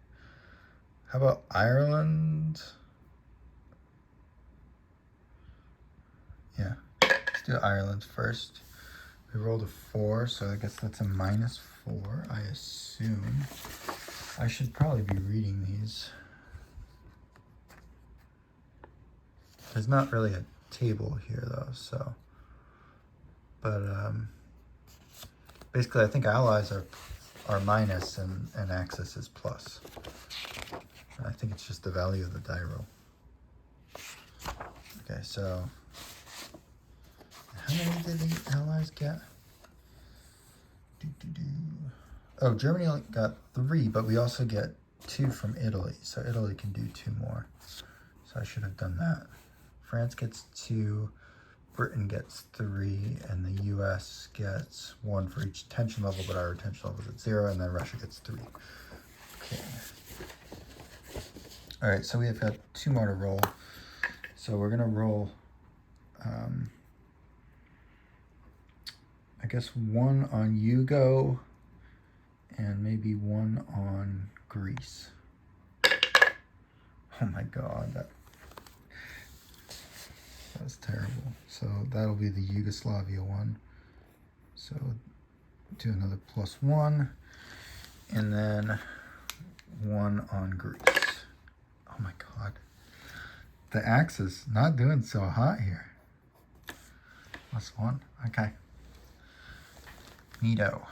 How about Ireland? Yeah, let's do Ireland first. We rolled a 4, so I guess that's a -4, I assume. I should probably be reading these. There's not really a table here though, so. But basically I think allies are minus and Axis is plus. I think it's just the value of the die roll. Okay, so how many did the allies get? Oh, Germany only got 3, but we also get 2 from Italy. So Italy can do 2 more. So I should have done that. France gets 2, Britain gets 3, and the US gets 1 for each tension level, but our tension level is at 0, and then Russia gets 3. Okay. All right, so we have got 2 more to roll. So we're gonna roll, I guess 1 on Yugo, and maybe 1 on Greece. Oh my God, that was terrible. So that'll be the Yugoslavia one. So do another +1, and then 1 on Greece. Oh my god. The axe is not doing so hot here. +1, okay. Neato.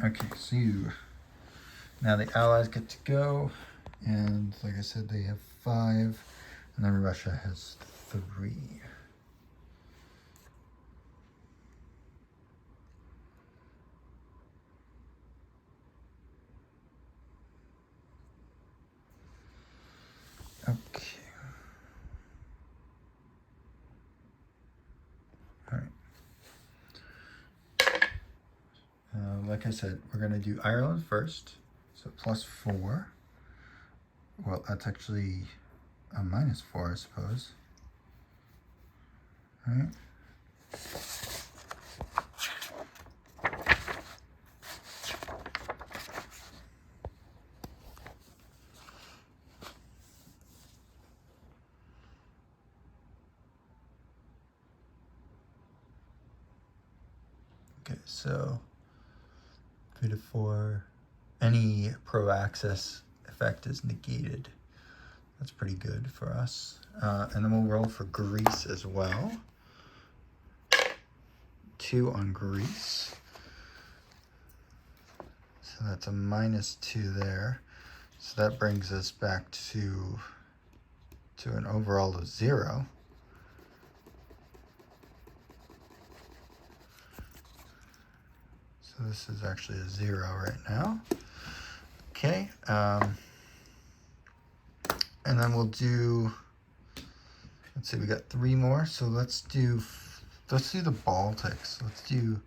Okay, so now the Allies get to go, and like I said, they have 5, and then Russia has 3. Okay. All right. Like I said, we're going to do Ireland first. So +4. Well, that's actually a -4, I suppose. All right. Okay, so 3 to 4. Any pro-access effect is negated. That's pretty good for us. And then we'll roll for Greece as well. 2 on Greece. So that's a -2 there. So that brings us back to an overall of 0. So this is actually a 0 right now. Okay. And then we'll do, let's see, we got 3 more. So let's do the Baltics. Let's do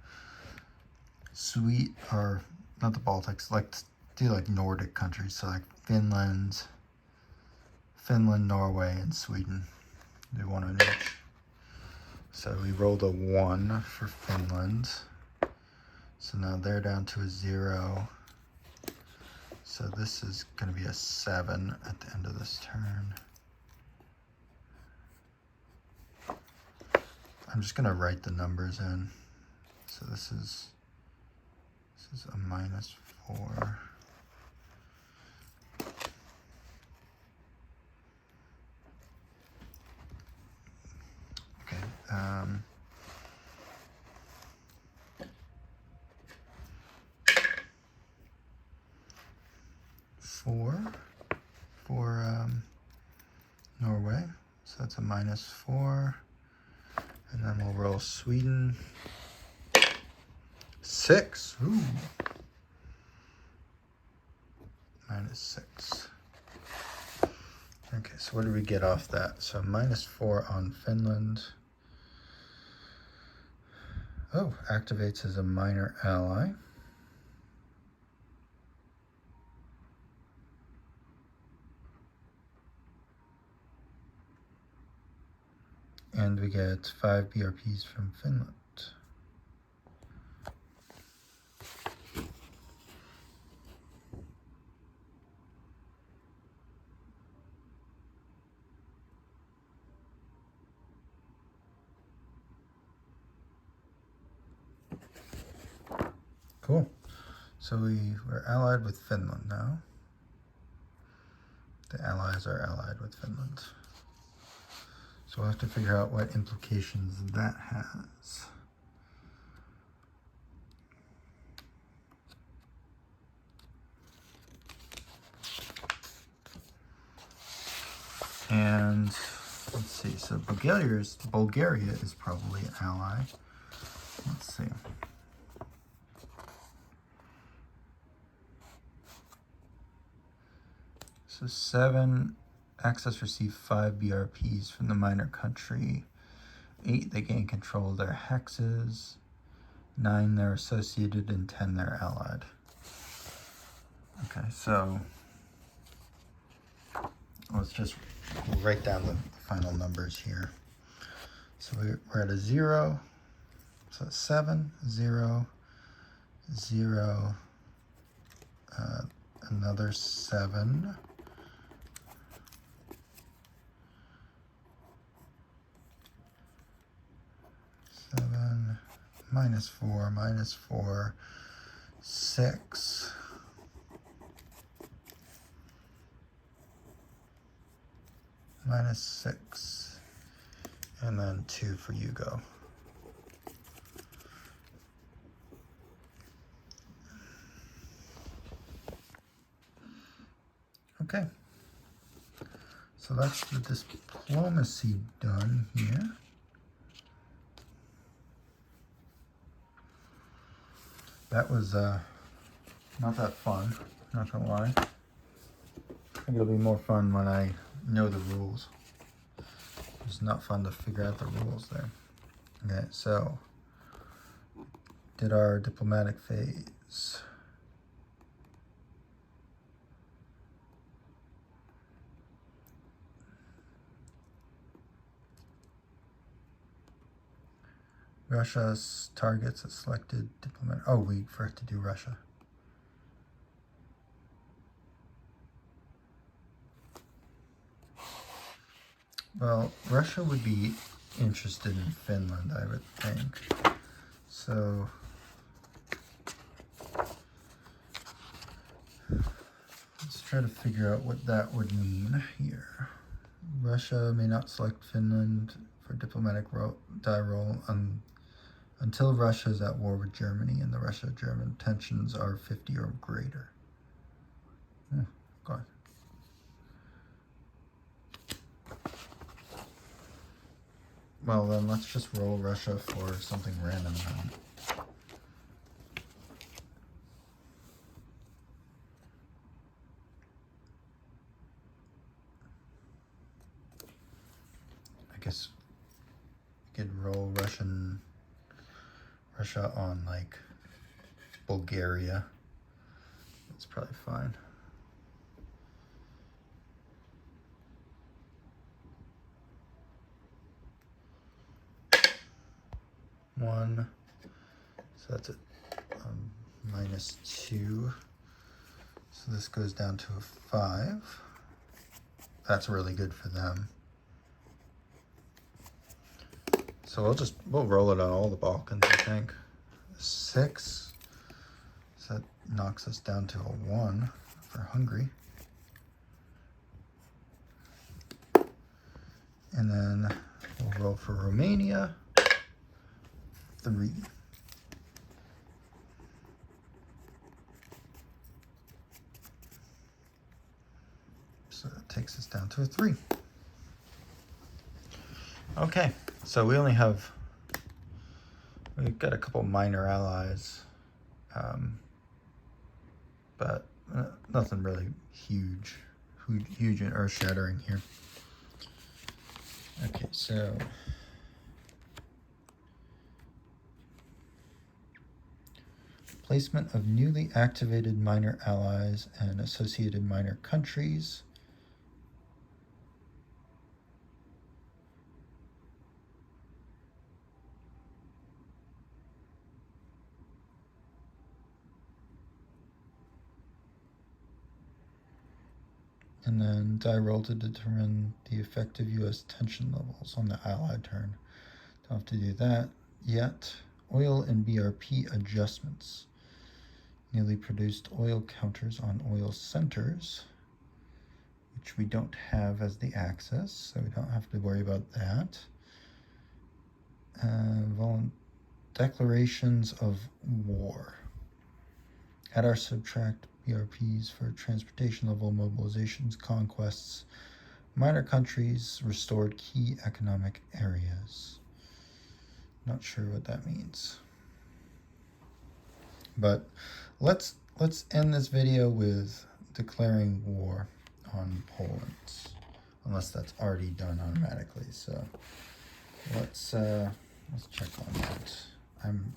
or not the Baltics, let's do like Nordic countries. So like Finland, Norway, and Sweden. Do 1 on each. So we rolled a 1 for Finland. So now they're down to a 0. So this is going to be a 7 at the end of this turn. I'm just going to write the numbers in. So this is a -4. Okay. 4 for Norway. So that's a -4. And then we'll roll Sweden. 6. Ooh. -6. Okay, so what did we get off that? So -4 on Finland. Oh, activates as a minor ally. And we get 5 BRPs from Finland. Cool. So we're allied with Finland now. The Allies are allied with Finland. So we'll have to figure out what implications that has. And let's see, so Bulgaria is probably an ally. Let's see. So 7, access receive 5 BRPs from the minor country. 8, they gain control of their hexes. 9, they're associated, and 10, they're allied. Okay, so let's just write down the final numbers here. So we're at a 0, So 7, 0, 0, another 7. Minus 4, minus 4, 6. Minus 6. And then 2 for Hugo. Okay. So that's the diplomacy done here. That was not that fun, not gonna lie. I think it'll be more fun when I know the rules. It's not fun to figure out the rules there. Okay, so did our diplomatic phase. Russia's targets a selected diplomatic. Oh, we forgot to do Russia. Well, Russia would be interested in Finland, I would think. So let's try to figure out what that would mean here. Russia may not select Finland for diplomatic die roll until Russia is at war with Germany and the Russia-German tensions are 50 or greater. Oh, God. Well, then let's just roll Russia for something random then. I guess we could roll Russia on like Bulgaria. That's probably fine. One. So that's a -2. So this goes down to a 5. That's really good for them. So we'll roll it on all the Balkans, I think. 6. So that knocks us down to a 1 for Hungary. And then we'll roll for Romania. 3. So that takes us down to a 3. Okay, so we've got a couple minor allies, but nothing really huge and earth-shattering here. Okay, so placement of newly activated minor allies and associated minor countries. And then die roll to determine the effective U.S. tension levels on the allied turn. Don't have to do that yet. Oil and BRP adjustments. Newly produced oil counters on oil centers, which we don't have as the axis, so we don't have to worry about that. Declarations of war. Add or subtract BRPs for transportation level mobilizations, conquests, minor countries, restored key economic areas. Not sure what that means. But let's end this video with declaring war on Poland, unless that's already done automatically. So let's check on that. I'm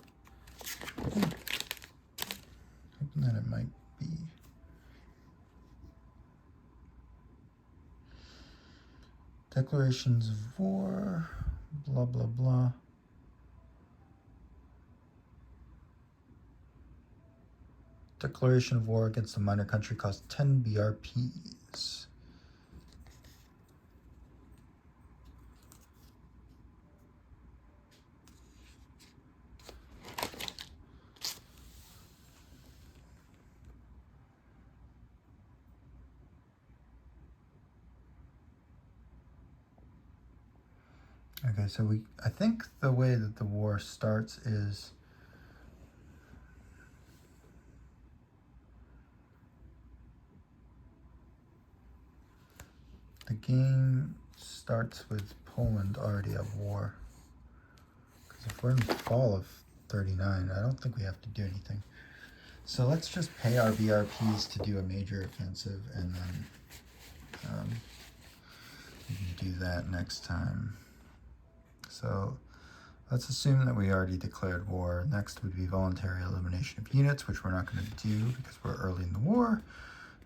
hoping that it might be. Declarations of war, blah, blah, blah. declaration of war against a minor country costs 10 BRPs. Okay, so I think the way that the war starts is the game starts with Poland already at war. Because if we're in the fall of 39, I don't think we have to do anything. So let's just pay our BRPs to do a major offensive, and then we can do that next time. So let's assume that we already declared war. Next would be voluntary elimination of units, which we're not going to do because we're early in the war.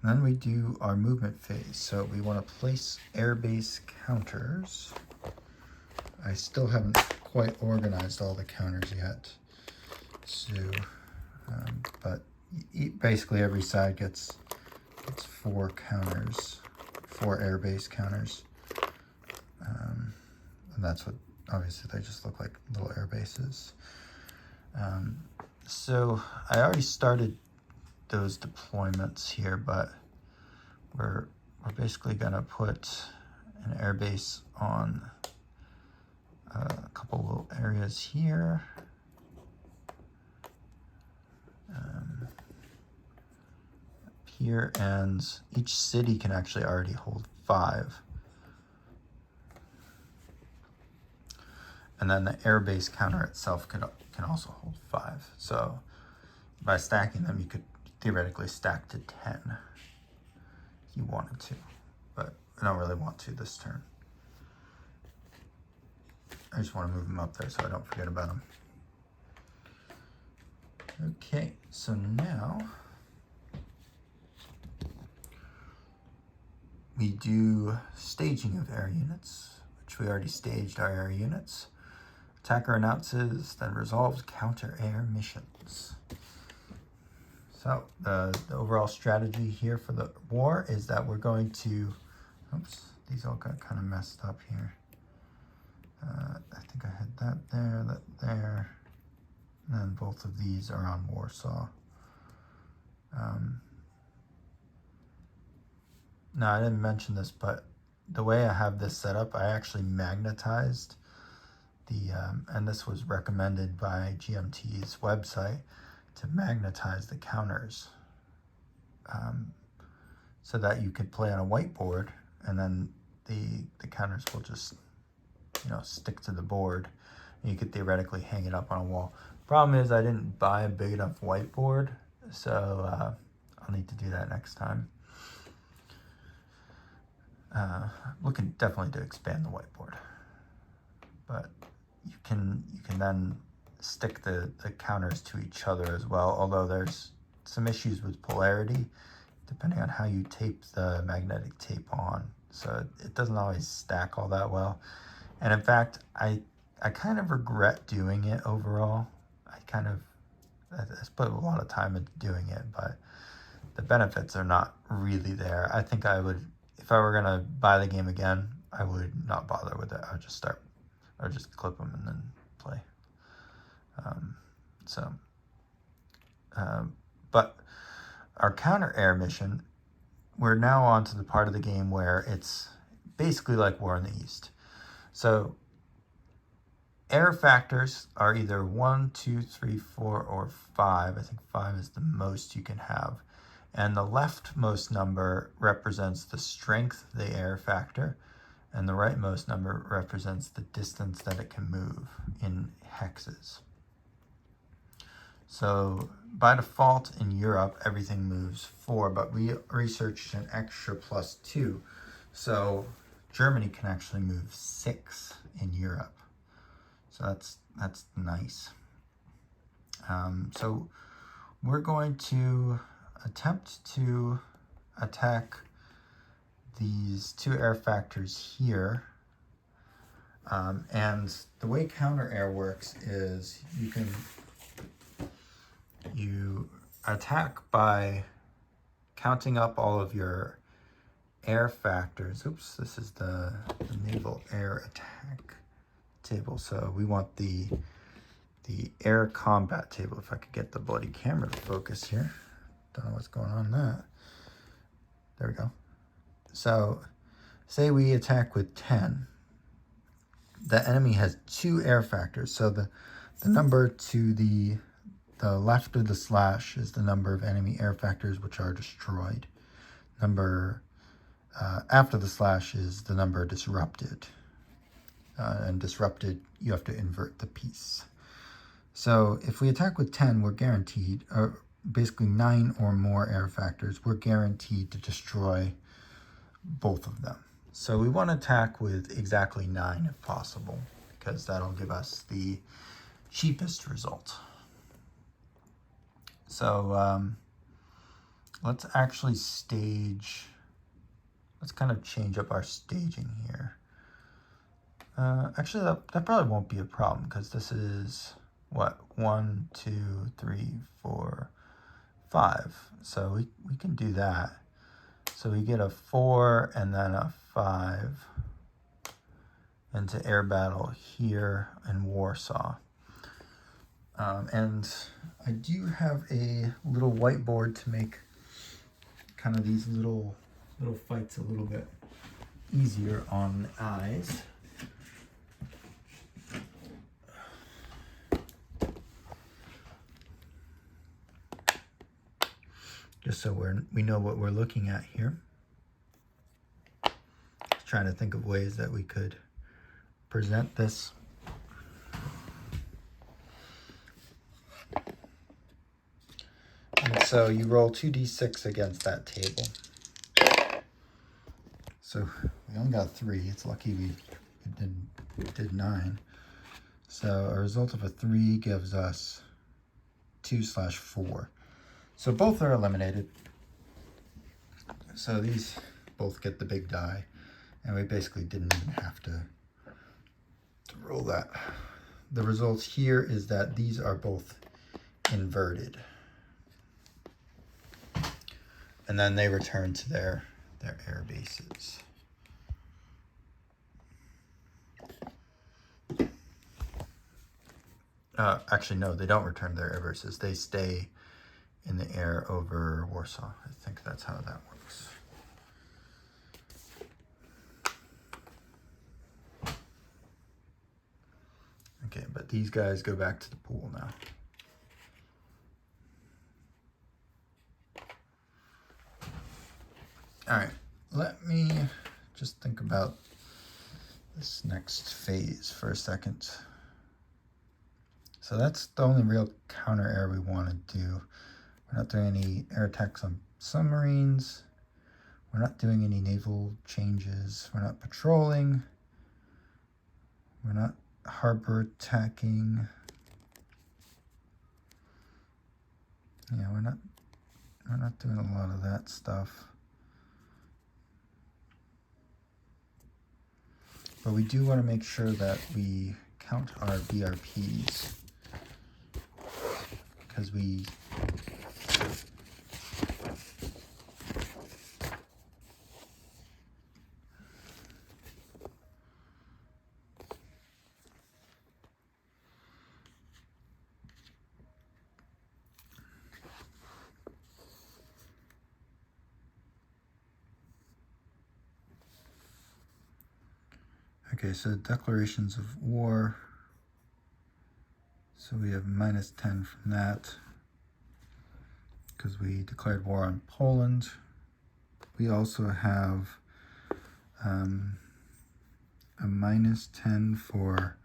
And then we do our movement phase. So we want to place airbase counters. I still haven't quite organized all the counters yet. So, but basically every side gets 4 counters, 4 airbase counters. And that's what, obviously they just look like little air bases. So I already started those deployments here, but we're basically gonna put an air base on a couple little areas here. Here, and each city can actually already hold 5. And then the airbase counter itself can also hold 5. So by stacking them, you could theoretically stack to 10 if you wanted to, but I don't really want to this turn. I just want to move them up there so I don't forget about them. Okay, so now we do staging of air units, which we already staged our air units. Attacker announces, then resolves counter air missions. So the overall strategy here for the war is that we're going to, oops, these all got kind of messed up here. I think I had that there, and then both of these are on Warsaw. No, I didn't mention this, but the way I have this set up, I actually magnetized the, and this was recommended by GMT's website, to magnetize the counters so that you could play on a whiteboard, and then the counters will just, stick to the board, and you could theoretically hang it up on a wall. Problem is I didn't buy a big enough whiteboard, so I'll need to do that next time. Looking definitely to expand the whiteboard, but you can then stick the counters to each other as well, although there's some issues with polarity depending on how you tape the magnetic tape on, so it doesn't always stack all that well. And in fact, I kind of regret doing it overall. I put a lot of time into doing it, but the benefits are not really there. I think I would, if I were gonna buy the game again, I would not bother with it. I would just clip them and then play. But our counter air mission, we're now on to the part of the game where it's basically like War in the East. So air factors are either 1, 2, 3, 4, or 5. I think 5 is the most you can have. And the leftmost number represents the strength of the air factor, and the rightmost number represents the distance that it can move in hexes. So by default in Europe, everything moves 4, but we researched an extra +2. So Germany can actually move 6 in Europe. So that's nice. So we're going to attempt to attack these 2 air factors here. And the way counter air works is you attack by counting up all of your air factors. Oops, this is the naval air attack table. So we want the air combat table. If I could get the bloody camera to focus here. Don't know what's going on that. There we go. So say we attack with 10. The enemy has 2 air factors. So the number to the left of the slash is the number of enemy air factors which are destroyed. Number after the slash is the number disrupted. And disrupted, you have to invert the piece. So if we attack with 10, we're guaranteed, or basically 9 or more air factors, we're guaranteed to destroy both of them. So we want to attack with exactly 9 if possible, because that'll give us the cheapest result. So let's actually stage, let's kind of change up our staging here. Actually, that probably won't be a problem, because this is, what, 1, 2, 3, 4, 5. So we can do that. So we get a 4 and then a 5 into air battle here in Warsaw. And I do have a little whiteboard to make kind of these little fights a little bit easier on the eyes. Just so we know what we're looking at here. Just trying to think of ways that we could present this. And so you roll 2d6 against that table. So we only got 3. It's lucky we did 9. So a result of a 3 gives us 2/4. So both are eliminated. So these both get the big die, and we basically didn't even have to roll that. The result here is that these are both inverted. And then they return to their air bases. Actually, no, they don't return to their air bases. They stay in the air over Warsaw. I think that's how that works. Okay, but these guys go back to the pool now. All right, let me just think about this next phase for a second. So that's the only real counter air we want to do. We're not doing any air attacks on submarines. We're not doing any naval changes. We're not patrolling. We're not harbor attacking. Yeah, we're not doing a lot of that stuff. But we do want to make sure that we count our BRPs, because we okay, so declarations of war. So we have -10 from that because we declared war on Poland. We also have a -10 for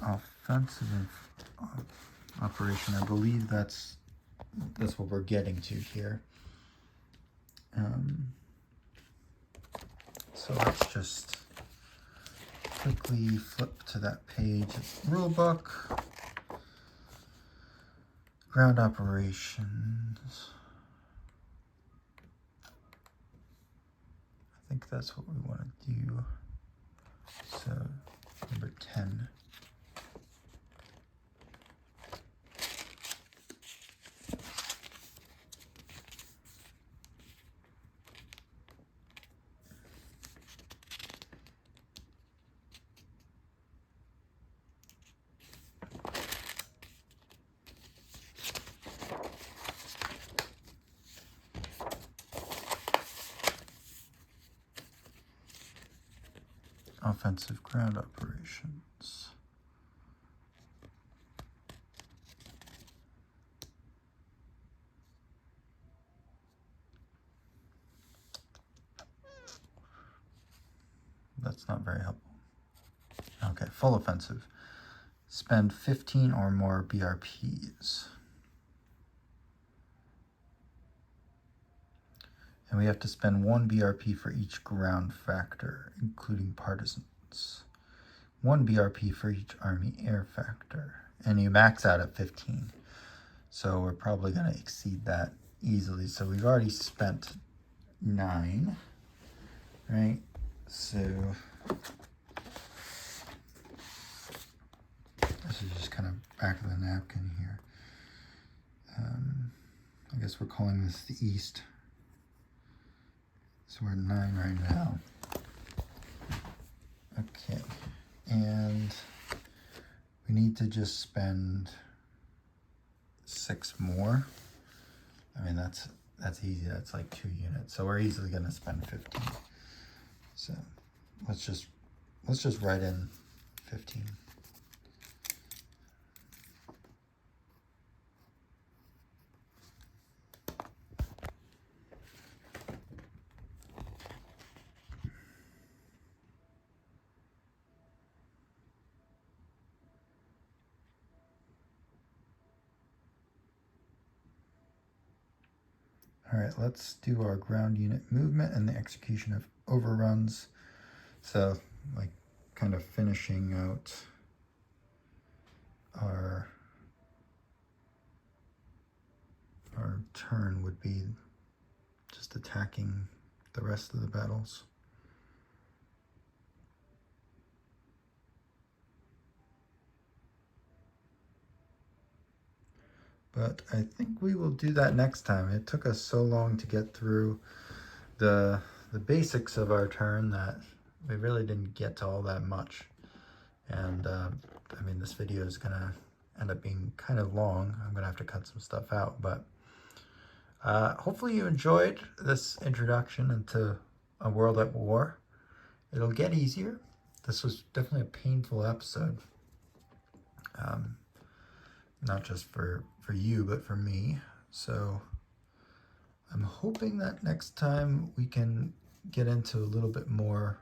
offensive operation. I believe that's what we're getting to here. So let's just quickly flip to that page. Rulebook, ground operations. I think that's what we want to do. So number 10. offensive ground operations. That's not very helpful. Okay, full offensive. Spend 15 or more BRPs. And we have to spend 1 BRP for each ground factor, including partisans. 1 BRP for each army air factor. And you max out at 15. So we're probably going to exceed that easily. So we've already spent 9, right? So this is just kind of back of the napkin here. I guess we're calling this the East. So we're at 9 right now. Okay, and we need to just spend 6 more. I mean, that's easy. That's like 2 units. So we're easily going to spend 15. So let's just write in 15. All right, let's do our ground unit movement and the execution of overruns. So, like, kind of finishing out our turn would be just attacking the rest of the battles. But I think we will do that next time. It took us so long to get through the basics of our turn that we really didn't get to all that much. And I mean, this video is gonna end up being kind of long. I'm gonna have to cut some stuff out, but hopefully you enjoyed this introduction into A World at War. It'll get easier. This was definitely a painful episode. Not just for you, but for me. So I'm hoping that next time we can get into a little bit more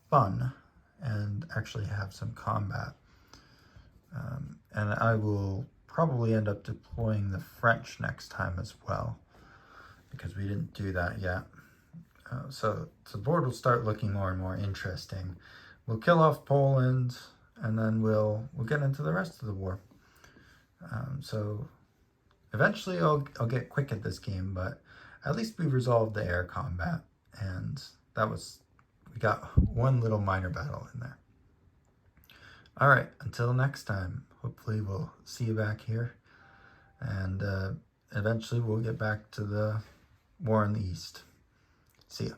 fun and actually have some combat. And I will probably end up deploying the French next time as well, because we didn't do that yet. So the board will start looking more and more interesting. We'll kill off Poland, and then we'll get into the rest of the war. So eventually I'll get quick at this game, but at least we resolved the air combat, and we got one little minor battle in there. All right, until next time, hopefully we'll see you back here, and eventually we'll get back to the war in the East. See ya.